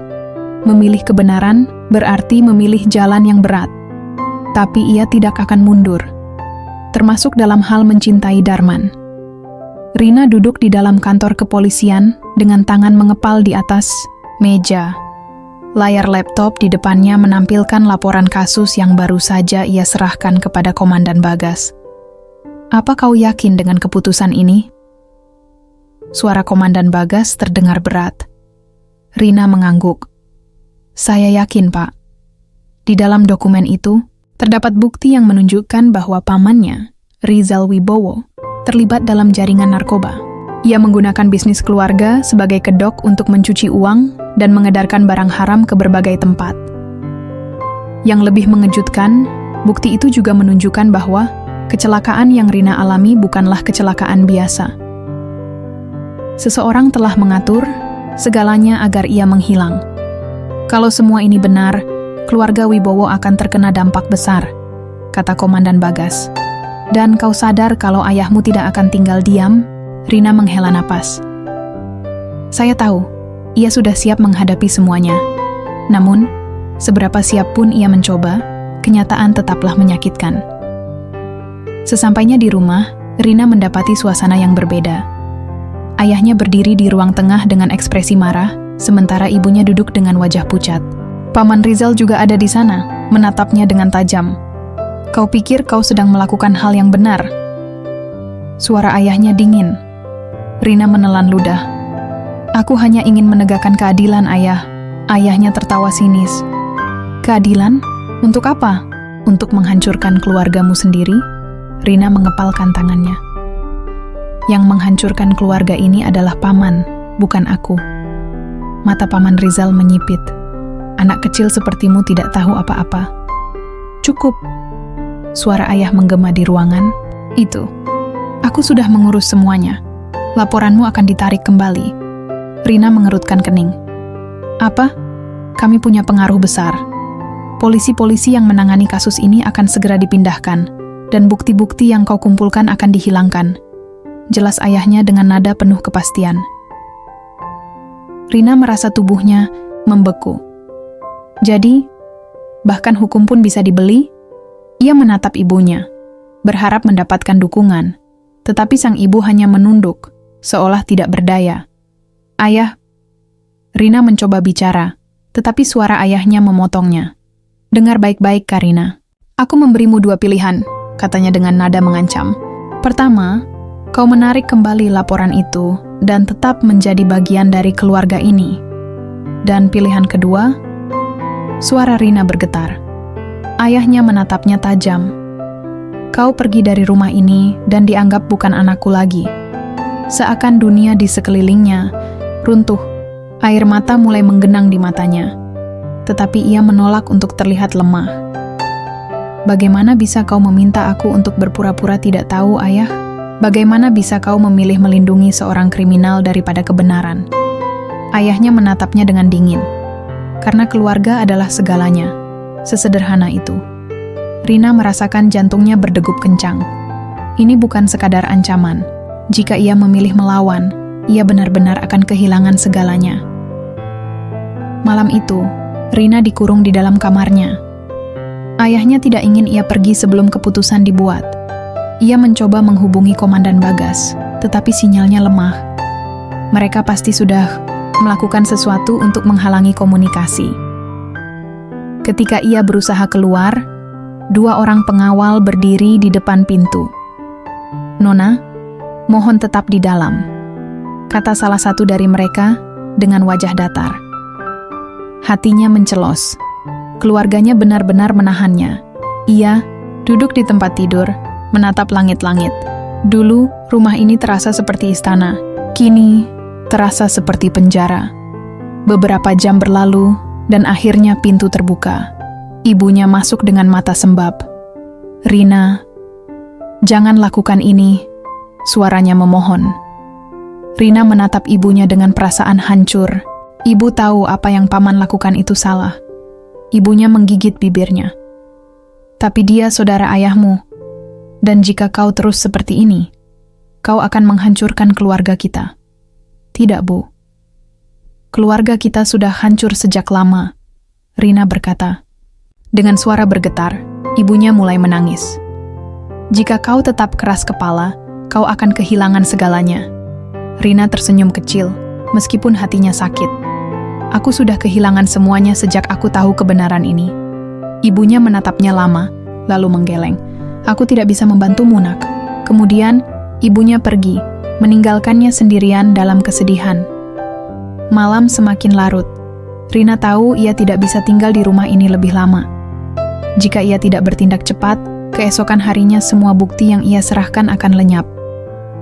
Speaker 1: memilih kebenaran berarti memilih jalan yang berat. Tapi ia tidak akan mundur. Termasuk dalam hal mencintai Darman. Rina duduk di dalam kantor kepolisian dengan tangan mengepal di atas meja. Layar laptop di depannya menampilkan laporan kasus yang baru saja ia serahkan kepada Komandan Bagas. "Apa kau yakin dengan keputusan ini?" Suara Komandan Bagas terdengar berat. Rina mengangguk. "Saya yakin, Pak. Di dalam dokumen itu, terdapat bukti yang menunjukkan bahwa pamannya, Rizal Wibowo, terlibat dalam jaringan narkoba. Ia menggunakan bisnis keluarga sebagai kedok untuk mencuci uang dan mengedarkan barang haram ke berbagai tempat. Yang lebih mengejutkan, bukti itu juga menunjukkan bahwa kecelakaan yang Rina alami bukanlah kecelakaan biasa. Seseorang telah mengatur segalanya agar ia menghilang. Kalau semua ini benar, keluarga Wibowo akan terkena dampak besar," kata Komandan Bagas. "Dan kau sadar kalau ayahmu tidak akan tinggal diam?" Rina menghela napas. "Saya tahu, ia sudah siap menghadapi semuanya. Namun, seberapa siap pun ia mencoba, kenyataan tetaplah menyakitkan." Sesampainya di rumah, Rina mendapati suasana yang berbeda. Ayahnya berdiri di ruang tengah dengan ekspresi marah, sementara ibunya duduk dengan wajah pucat. Paman Rizal juga ada di sana, menatapnya dengan tajam. "Kau pikir kau sedang melakukan hal yang benar?" Suara ayahnya dingin. Rina menelan ludah. "Aku hanya ingin menegakkan keadilan, Ayah." Ayahnya tertawa sinis. "Keadilan? Untuk apa? Untuk menghancurkan keluargamu sendiri?" Rina mengepalkan tangannya. "Yang menghancurkan keluarga ini adalah paman, bukan aku." Mata Paman Rizal menyipit. "Anak kecil sepertimu tidak tahu apa-apa." "Cukup." Suara ayah menggema di ruangan. "Itu. Aku sudah mengurus semuanya. Laporanmu akan ditarik kembali." Rina mengerutkan kening. "Apa? Kami punya pengaruh besar. Polisi-polisi yang menangani kasus ini akan segera dipindahkan, dan bukti-bukti yang kau kumpulkan akan dihilangkan," jelas ayahnya dengan nada penuh kepastian. Rina merasa tubuhnya membeku. "Jadi, bahkan hukum pun bisa dibeli?" Ia menatap ibunya, berharap mendapatkan dukungan, tetapi sang ibu hanya menunduk, seolah tidak berdaya. "Ayah." Rina mencoba bicara, tetapi suara ayahnya memotongnya. "Dengar baik-baik, Karina. Aku memberimu dua pilihan," katanya dengan nada mengancam. "Pertama, kau menarik kembali laporan itu dan tetap menjadi bagian dari keluarga ini. Dan pilihan kedua," suara Rina bergetar. Ayahnya menatapnya tajam. "Kau pergi dari rumah ini dan dianggap bukan anakku lagi." Seakan dunia di sekelilingnya runtuh. Air mata mulai menggenang di matanya. Tetapi ia menolak untuk terlihat lemah. "Bagaimana bisa kau meminta aku untuk berpura-pura tidak tahu, Ayah? Bagaimana bisa kau memilih melindungi seorang kriminal daripada kebenaran?" Ayahnya menatapnya dengan dingin. Karena keluarga adalah segalanya. Sesederhana itu. Rina merasakan jantungnya berdegup kencang. Ini bukan sekadar ancaman. Jika ia memilih melawan, ia benar-benar akan kehilangan segalanya. Malam itu, Rina dikurung di dalam kamarnya. Ayahnya tidak ingin ia pergi sebelum keputusan dibuat. Ia mencoba menghubungi Komandan Bagas, tetapi sinyalnya lemah. Mereka pasti sudah melakukan sesuatu untuk menghalangi komunikasi. Ketika ia berusaha keluar, 2 orang pengawal berdiri di depan pintu. "Nona, mohon tetap di dalam," kata salah satu dari mereka dengan wajah datar. Hatinya mencelos. Keluarganya benar-benar menahannya. Ia duduk di tempat tidur, menatap langit-langit. Dulu, rumah ini terasa seperti istana. Kini, terasa seperti penjara. Beberapa jam berlalu, dan akhirnya pintu terbuka. Ibunya masuk dengan mata sembab. "Rina, jangan lakukan ini," suaranya memohon. Rina menatap ibunya dengan perasaan hancur. Ibu tahu apa yang paman lakukan itu salah. Ibunya menggigit bibirnya. "Tapi dia saudara ayahmu, dan jika kau terus seperti ini, kau akan menghancurkan keluarga kita." "Tidak, Bu. Keluarga kita sudah hancur sejak lama," Rina berkata. Dengan suara bergetar, ibunya mulai menangis. "Jika kau tetap keras kepala, kau akan kehilangan segalanya." Rina tersenyum kecil, meskipun hatinya sakit. "Aku sudah kehilangan semuanya sejak aku tahu kebenaran ini." Ibunya menatapnya lama, lalu menggeleng. "Aku tidak bisa membantumu, Nak." Kemudian, ibunya pergi, meninggalkannya sendirian dalam kesedihan. Malam semakin larut. Rina tahu ia tidak bisa tinggal di rumah ini lebih lama. Jika ia tidak bertindak cepat, keesokan harinya semua bukti yang ia serahkan akan lenyap.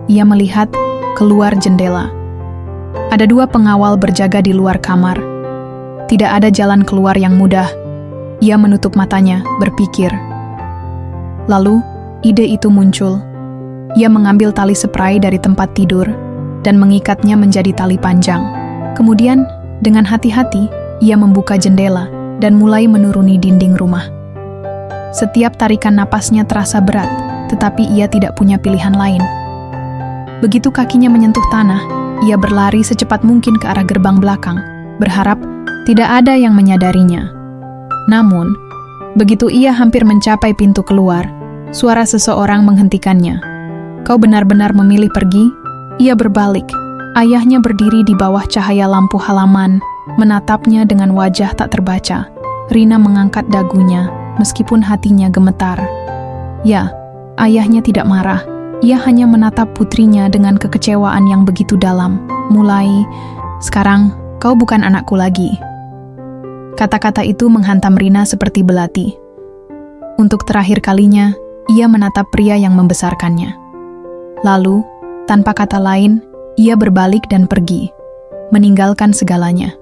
Speaker 1: Ia melihat keluar jendela. Ada 2 pengawal berjaga di luar kamar. Tidak ada jalan keluar yang mudah. Ia menutup matanya, berpikir. Lalu, ide itu muncul. Ia mengambil tali spray dari tempat tidur dan mengikatnya menjadi tali panjang. Kemudian, dengan hati-hati, ia membuka jendela dan mulai menuruni dinding rumah. Setiap tarikan napasnya terasa berat, tetapi ia tidak punya pilihan lain. Begitu kakinya menyentuh tanah, ia berlari secepat mungkin ke arah gerbang belakang, berharap tidak ada yang menyadarinya. Namun, begitu ia hampir mencapai pintu keluar, suara seseorang menghentikannya. "Kau benar-benar memilih pergi?" Ia berbalik. Ayahnya berdiri di bawah cahaya lampu halaman, menatapnya dengan wajah tak terbaca. Rina mengangkat dagunya, meskipun hatinya gemetar. Ya, ayahnya tidak marah. Ia hanya menatap putrinya dengan kekecewaan yang begitu dalam. Mulai, "Sekarang, kau bukan anakku lagi." Kata-kata itu menghantam Rina seperti belati. Untuk terakhir kalinya, ia menatap pria yang membesarkannya. Lalu, tanpa kata lain, ia berbalik dan pergi, meninggalkan segalanya.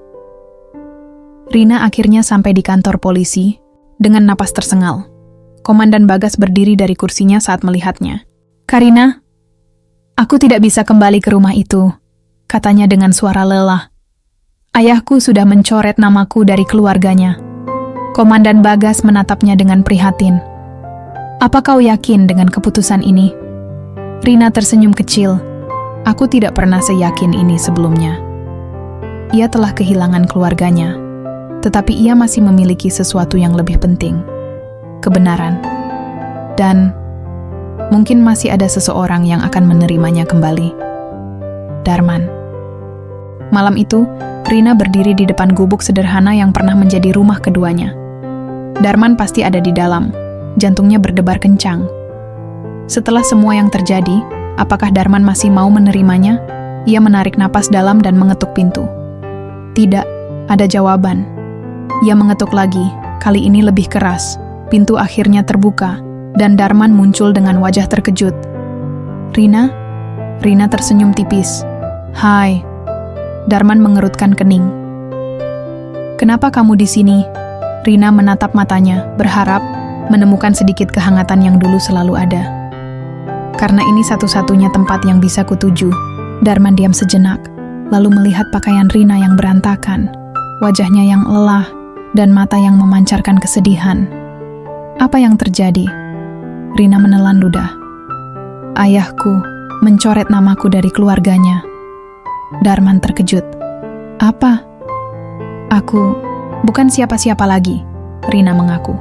Speaker 1: Rina akhirnya sampai di kantor polisi, dengan napas tersengal. Komandan Bagas berdiri dari kursinya saat melihatnya. "Karina, aku tidak bisa kembali ke rumah itu," katanya dengan suara lelah. "Ayahku sudah mencoret namaku dari keluarganya." Komandan Bagas menatapnya dengan prihatin. "Apa kau yakin dengan keputusan ini?" Rina tersenyum kecil. "Aku tidak pernah seyakin ini sebelumnya." Ia telah kehilangan keluarganya, tetapi ia masih memiliki sesuatu yang lebih penting. Kebenaran. Dan mungkin masih ada seseorang yang akan menerimanya kembali. Darman. Malam itu, Rina berdiri di depan gubuk sederhana yang pernah menjadi rumah keduanya. Darman pasti ada di dalam. Jantungnya berdebar kencang. Setelah semua yang terjadi, apakah Darman masih mau menerimanya? Ia menarik napas dalam dan mengetuk pintu. Tidak ada jawaban. Ia mengetuk lagi, kali ini lebih keras. Pintu akhirnya terbuka, dan Darman muncul dengan wajah terkejut. "Rina?" Rina tersenyum tipis. "Hai." Darman mengerutkan kening. "Kenapa kamu di sini?" Rina menatap matanya, berharap menemukan sedikit kehangatan yang dulu selalu ada. "Karena ini satu-satunya tempat yang bisa kutuju." Darman diam sejenak, lalu melihat pakaian Rina yang berantakan, wajahnya yang lelah, dan mata yang memancarkan kesedihan. "Apa yang terjadi?" Rina menelan ludah. "Ayahku mencoret namaku dari keluarganya." Darman terkejut. "Apa?" Aku bukan siapa-siapa lagi, Rina mengaku.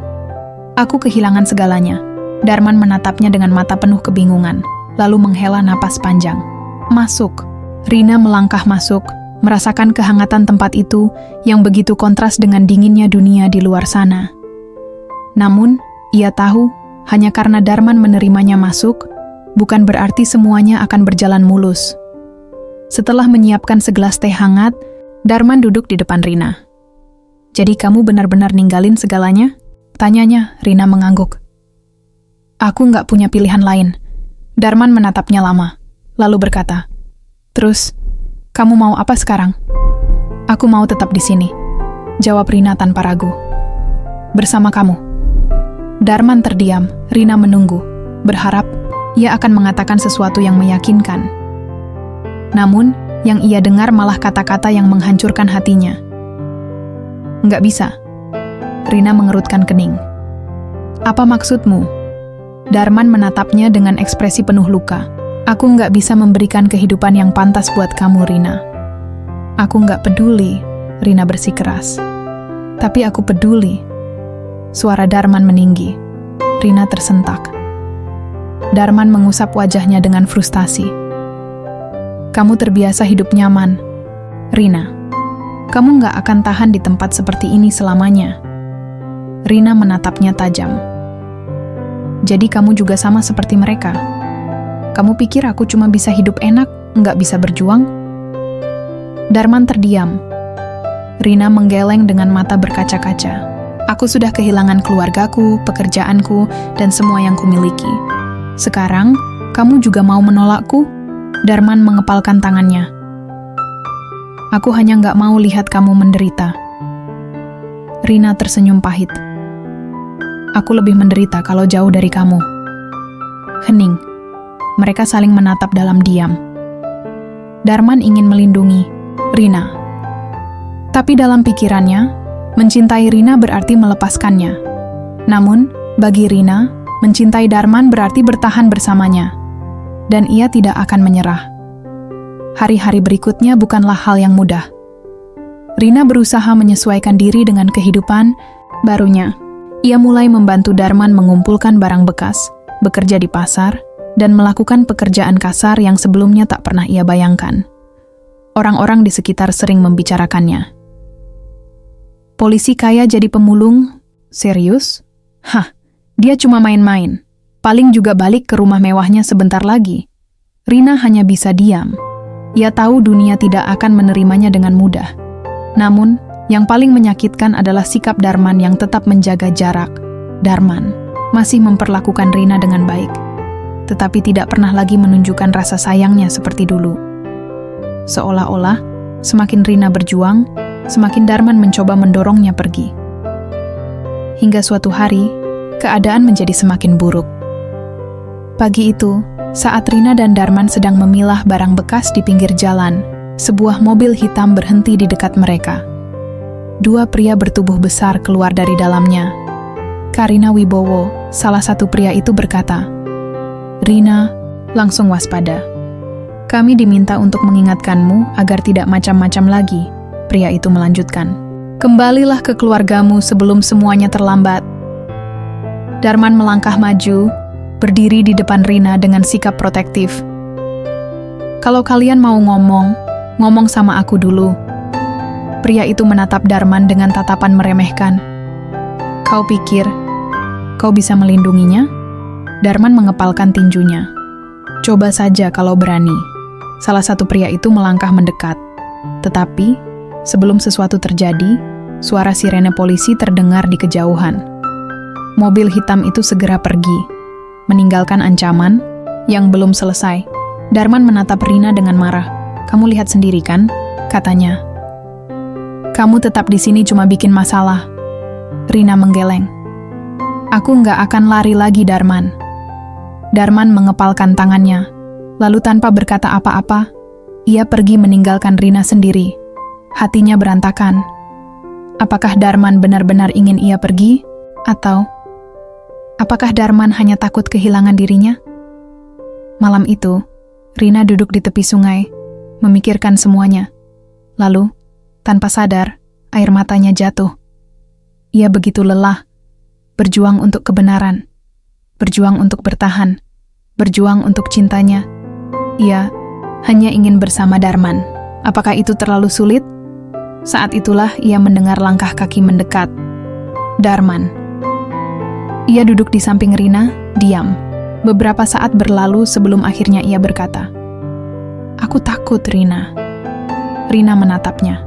Speaker 1: Aku kehilangan segalanya. Darman menatapnya dengan mata penuh kebingungan, lalu menghela napas panjang. Masuk. Rina melangkah masuk, merasakan kehangatan tempat itu yang begitu kontras dengan dinginnya dunia di luar sana. Namun, ia tahu, hanya karena Darman menerimanya masuk, bukan berarti semuanya akan berjalan mulus. Setelah menyiapkan segelas teh hangat, Darman duduk di depan Rina. "Jadi kamu benar-benar ninggalin segalanya?" tanyanya. Rina mengangguk. "Aku nggak punya pilihan lain." Darman menatapnya lama, lalu berkata, "Terus, kamu mau apa sekarang?" "Aku mau tetap di sini," jawab Rina tanpa ragu. "Bersama kamu." Darman terdiam. Rina menunggu, berharap ia akan mengatakan sesuatu yang meyakinkan. Namun, yang ia dengar malah kata-kata yang menghancurkan hatinya. "Nggak bisa." Rina mengerutkan kening. "Apa maksudmu?" Darman menatapnya dengan ekspresi penuh luka. "Aku nggak bisa memberikan kehidupan yang pantas buat kamu, Rina." "Aku nggak peduli," Rina bersikeras. "Tapi aku peduli." Suara Darman meninggi. Rina tersentak. Darman mengusap wajahnya dengan frustasi. "Kamu terbiasa hidup nyaman, Rina. Kamu nggak akan tahan di tempat seperti ini selamanya." Rina menatapnya tajam. "Jadi kamu juga sama seperti mereka? Kamu pikir aku cuma bisa hidup enak, nggak bisa berjuang?" Darman terdiam. Rina menggeleng dengan mata berkaca-kaca. "Aku sudah kehilangan keluargaku, pekerjaanku, dan semua yang kumiliki. Sekarang, kamu juga mau menolakku?" Darman mengepalkan tangannya. "Aku hanya nggak mau lihat kamu menderita." Rina tersenyum pahit. "Aku lebih menderita kalau jauh dari kamu." Hening. Mereka saling menatap dalam diam. Darman ingin melindungi Rina. Tapi dalam pikirannya, mencintai Rina berarti melepaskannya. Namun, bagi Rina, mencintai Darman berarti bertahan bersamanya. Dan ia tidak akan menyerah. Hari-hari berikutnya bukanlah hal yang mudah. Rina berusaha menyesuaikan diri dengan kehidupan barunya. Ia mulai membantu Darman mengumpulkan barang bekas, bekerja di pasar, dan melakukan pekerjaan kasar yang sebelumnya tak pernah ia bayangkan. Orang-orang di sekitar sering membicarakannya. "Polisi kaya jadi pemulung? Serius? Hah, dia cuma main-main. Paling juga balik ke rumah mewahnya sebentar lagi." Rina hanya bisa diam. Ia tahu dunia tidak akan menerimanya dengan mudah. Namun, yang paling menyakitkan adalah sikap Darman yang tetap menjaga jarak. Darman masih memperlakukan Rina dengan baik, tetapi tidak pernah lagi menunjukkan rasa sayangnya seperti dulu. Seolah-olah, semakin Rina berjuang, semakin Darman mencoba mendorongnya pergi. Hingga suatu hari, keadaan menjadi semakin buruk. Pagi itu, saat Rina dan Darman sedang memilah barang bekas di pinggir jalan, sebuah mobil hitam berhenti di dekat mereka. Dua pria bertubuh besar keluar dari dalamnya. Karina Wibowo, salah satu pria itu berkata, "Rina, langsung waspada. Kami diminta untuk mengingatkanmu agar tidak macam-macam lagi." Pria itu melanjutkan, "Kembalilah ke keluargamu sebelum semuanya terlambat." Darman melangkah maju, berdiri di depan Rina dengan sikap protektif. "Kalau kalian mau ngomong sama aku dulu." Pria itu menatap Darman dengan tatapan meremehkan. "Kau pikir kau bisa melindunginya?" Darman mengepalkan tinjunya. "Coba saja kalau berani." Salah satu pria itu melangkah mendekat. Tetapi, sebelum sesuatu terjadi, suara sirene polisi terdengar di kejauhan. Mobil hitam itu segera pergi, meninggalkan ancaman yang belum selesai. Darman menatap Rina dengan marah. "Kamu lihat sendiri kan?" katanya. "Kamu tetap di sini cuma bikin masalah." Rina menggeleng. "Aku nggak akan lari lagi, Darman." Darman mengepalkan tangannya. Lalu tanpa berkata apa-apa, ia pergi meninggalkan Rina sendiri. Hatinya berantakan. Apakah Darman benar-benar ingin ia pergi? Atau apakah Darman hanya takut kehilangan dirinya? Malam itu, Rina duduk di tepi sungai, memikirkan semuanya. Lalu, tanpa sadar, air matanya jatuh. Ia begitu lelah, berjuang untuk kebenaran, berjuang untuk bertahan, berjuang untuk cintanya. Ia hanya ingin bersama Darman. Apakah itu terlalu sulit? Saat itulah ia mendengar langkah kaki mendekat. Darman. Ia duduk di samping Rina, diam. Beberapa saat berlalu sebelum akhirnya ia berkata, "Aku takut, Rina." Rina menatapnya.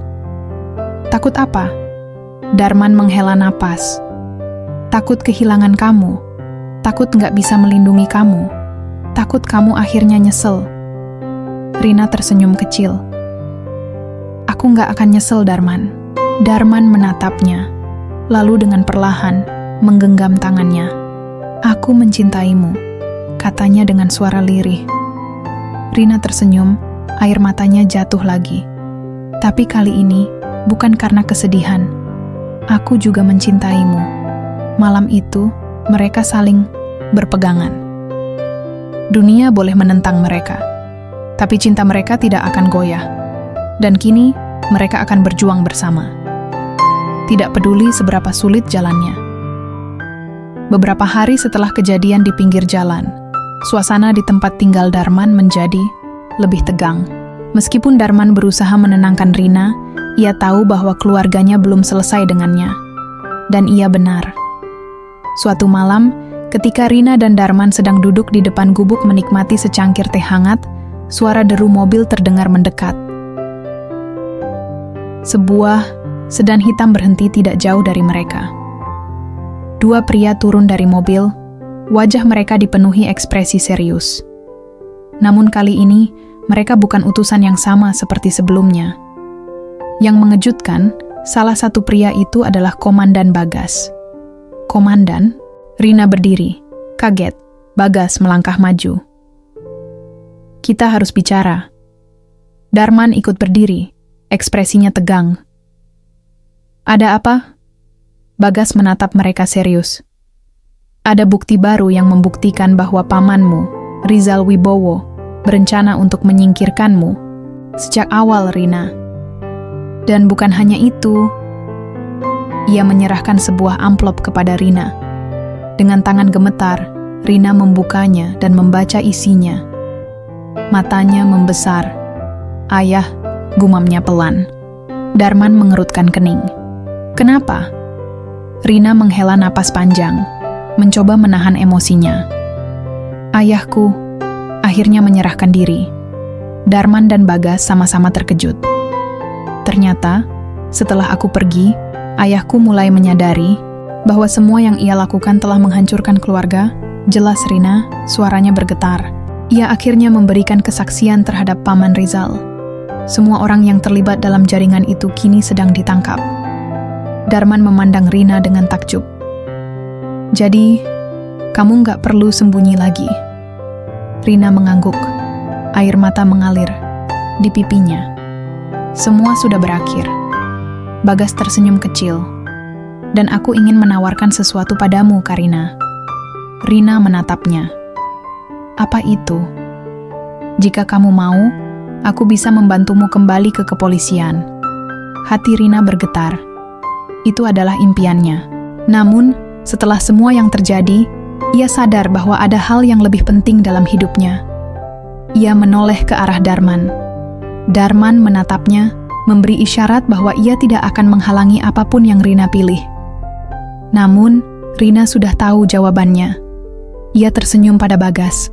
Speaker 1: "Takut apa?" Darman menghela napas. "Takut kehilangan kamu. Takut nggak bisa melindungi kamu. Takut kamu akhirnya nyesel." Rina tersenyum kecil. "Aku nggak akan nyesel, Darman." Darman menatapnya, lalu dengan perlahan menggenggam tangannya. "Aku mencintaimu," katanya dengan suara lirih. Rina tersenyum, air matanya jatuh lagi. Tapi kali ini bukan karena kesedihan. "Aku juga mencintaimu." Malam itu, mereka saling berpegangan. Dunia boleh menentang mereka, tapi cinta mereka tidak akan goyah. Dan kini, mereka akan berjuang bersama. Tidak peduli seberapa sulit jalannya. Beberapa hari setelah kejadian di pinggir jalan, suasana di tempat tinggal Darman menjadi lebih tegang. Meskipun Darman berusaha menenangkan Rina, ia tahu bahwa keluarganya belum selesai dengannya. Dan ia benar. Suatu malam, ketika Rina dan Darman sedang duduk di depan gubuk menikmati secangkir teh hangat, suara deru mobil terdengar mendekat. Sebuah sedan hitam berhenti tidak jauh dari mereka. Dua pria turun dari mobil, wajah mereka dipenuhi ekspresi serius. Namun kali ini, mereka bukan utusan yang sama seperti sebelumnya. Yang mengejutkan, salah satu pria itu adalah Komandan Bagas. "Komandan?" Rina berdiri. Kaget, Bagas melangkah maju. "Kita harus bicara." Darman ikut berdiri, ekspresinya tegang. "Ada apa?" Bagas menatap mereka serius. "Ada bukti baru yang membuktikan bahwa pamanmu, Rizal Wibowo, berencana untuk menyingkirkanmu sejak awal, Rina. Dan bukan hanya itu." Ia menyerahkan sebuah amplop kepada Rina. Dengan tangan gemetar, Rina membukanya dan membaca isinya. Matanya membesar. "Ayah," gumamnya pelan. Darman mengerutkan kening. "Kenapa?" Rina menghela napas panjang, mencoba menahan emosinya. "Ayahku akhirnya menyerahkan diri." Darman dan Bagas sama-sama terkejut. "Ternyata, setelah aku pergi, ayahku mulai menyadari bahwa semua yang ia lakukan telah menghancurkan keluarga." "Jelas, Rina," suaranya bergetar. "Ia akhirnya memberikan kesaksian terhadap Paman Rizal. Semua orang yang terlibat dalam jaringan itu kini sedang ditangkap." Darman memandang Rina dengan takjub. "Jadi, kamu nggak perlu sembunyi lagi." Rina mengangguk. Air mata mengalir di pipinya. Semua sudah berakhir. Bagas tersenyum kecil. "Dan aku ingin menawarkan sesuatu padamu, Karina." Rina menatapnya. "Apa itu?" "Jika kamu mau, aku bisa membantumu kembali ke kepolisian." Hati Rina bergetar. Itu adalah impiannya. Namun, setelah semua yang terjadi, ia sadar bahwa ada hal yang lebih penting dalam hidupnya. Ia menoleh ke arah Darman. Darman menatapnya, memberi isyarat bahwa ia tidak akan menghalangi apapun yang Rina pilih. Namun, Rina sudah tahu jawabannya. Ia tersenyum pada Bagas.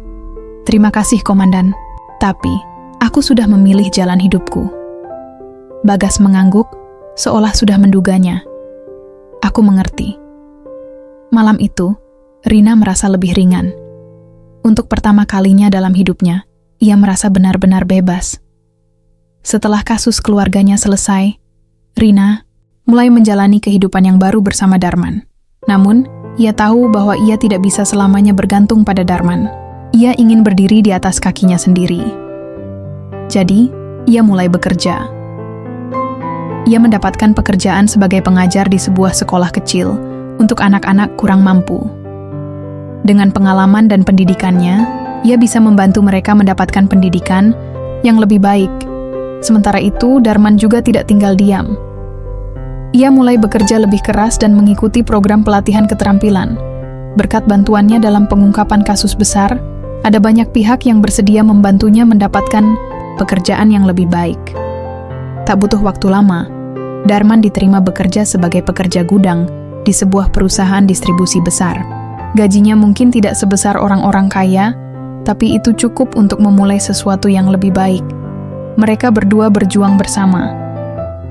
Speaker 1: "Terima kasih, Komandan. Tapi, aku sudah memilih jalan hidupku." Bagas mengangguk, seolah sudah menduganya. "Aku mengerti." Malam itu, Rina merasa lebih ringan. Untuk pertama kalinya dalam hidupnya, ia merasa benar-benar bebas. Setelah kasus keluarganya selesai, Rina mulai menjalani kehidupan yang baru bersama Darman. Namun, ia tahu bahwa ia tidak bisa selamanya bergantung pada Darman. Ia ingin berdiri di atas kakinya sendiri. Jadi, ia mulai bekerja. Ia mendapatkan pekerjaan sebagai pengajar di sebuah sekolah kecil untuk anak-anak kurang mampu. Dengan pengalaman dan pendidikannya, ia bisa membantu mereka mendapatkan pendidikan yang lebih baik. Sementara itu, Darman juga tidak tinggal diam. Ia mulai bekerja lebih keras dan mengikuti program pelatihan keterampilan. Berkat bantuannya dalam pengungkapan kasus besar, ada banyak pihak yang bersedia membantunya mendapatkan pekerjaan yang lebih baik. Tak butuh waktu lama, Darman diterima bekerja sebagai pekerja gudang di sebuah perusahaan distribusi besar. Gajinya mungkin tidak sebesar orang-orang kaya, tapi itu cukup untuk memulai sesuatu yang lebih baik. Mereka berdua berjuang bersama,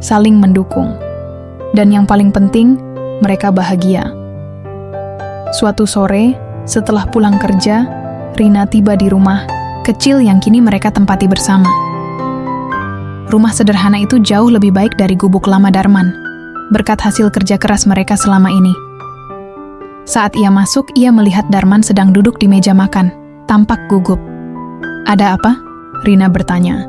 Speaker 1: saling mendukung. Dan yang paling penting, mereka bahagia. Suatu sore, setelah pulang kerja, Rina tiba di rumah kecil yang kini mereka tempati bersama. Rumah sederhana itu jauh lebih baik dari gubuk lama Darman, berkat hasil kerja keras mereka selama ini. Saat ia masuk, ia melihat Darman sedang duduk di meja makan, tampak gugup. "Ada apa?" Rina bertanya.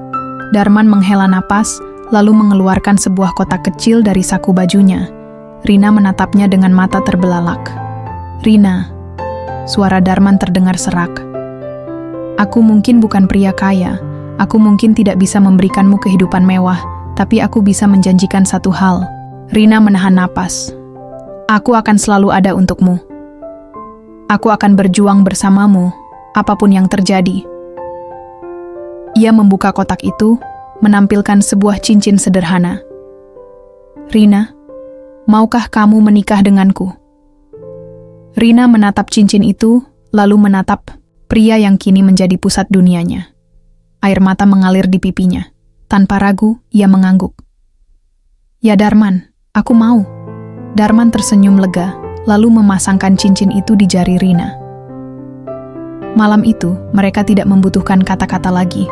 Speaker 1: Darman menghela napas, lalu mengeluarkan sebuah kotak kecil dari saku bajunya. Rina menatapnya dengan mata terbelalak. "Rina," suara Darman terdengar serak. "Aku mungkin bukan pria kaya, aku mungkin tidak bisa memberikanmu kehidupan mewah, tapi aku bisa menjanjikan satu hal." Rina menahan napas. "Aku akan selalu ada untukmu. Aku akan berjuang bersamamu, apapun yang terjadi." Ia membuka kotak itu, menampilkan sebuah cincin sederhana. "Rina, maukah kamu menikah denganku?" Rina menatap cincin itu, lalu menatap pria yang kini menjadi pusat dunianya. Air mata mengalir di pipinya. Tanpa ragu, ia mengangguk. "Ya Darman, aku mau." Darman tersenyum lega, lalu memasangkan cincin itu di jari Rina. Malam itu, mereka tidak membutuhkan kata-kata lagi.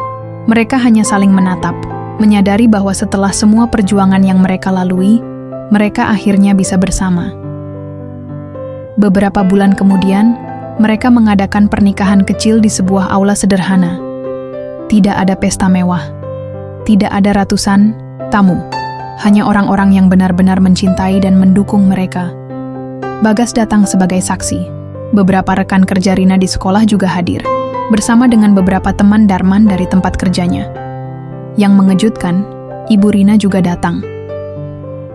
Speaker 1: Mereka hanya saling menatap, menyadari bahwa setelah semua perjuangan yang mereka lalui, mereka akhirnya bisa bersama. Beberapa bulan kemudian, mereka mengadakan pernikahan kecil di sebuah aula sederhana. Tidak ada pesta mewah, tidak ada ratusan tamu, hanya orang-orang yang benar-benar mencintai dan mendukung mereka. Bagas datang sebagai saksi. Beberapa rekan kerja Rina di sekolah juga hadir, bersama dengan beberapa teman Darman dari tempat kerjanya. Yang mengejutkan, Ibu Rina juga datang.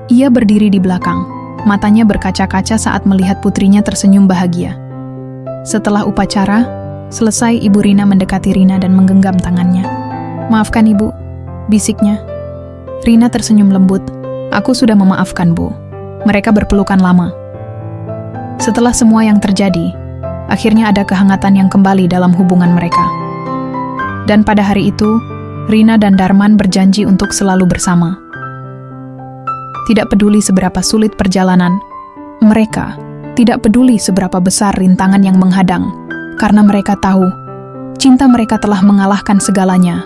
Speaker 1: Ia berdiri di belakang, matanya berkaca-kaca saat melihat putrinya tersenyum bahagia. Setelah upacara selesai, Ibu Rina mendekati Rina dan menggenggam tangannya. "Maafkan Ibu," bisiknya. Rina tersenyum lembut. "Aku sudah memaafkan, Bu." Mereka berpelukan lama. Setelah semua yang terjadi, akhirnya ada kehangatan yang kembali dalam hubungan mereka. Dan pada hari itu, Rina dan Darman berjanji untuk selalu bersama. Tidak peduli seberapa sulit perjalanan, mereka tidak peduli seberapa besar rintangan yang menghadang, karena mereka tahu, cinta mereka telah mengalahkan segalanya.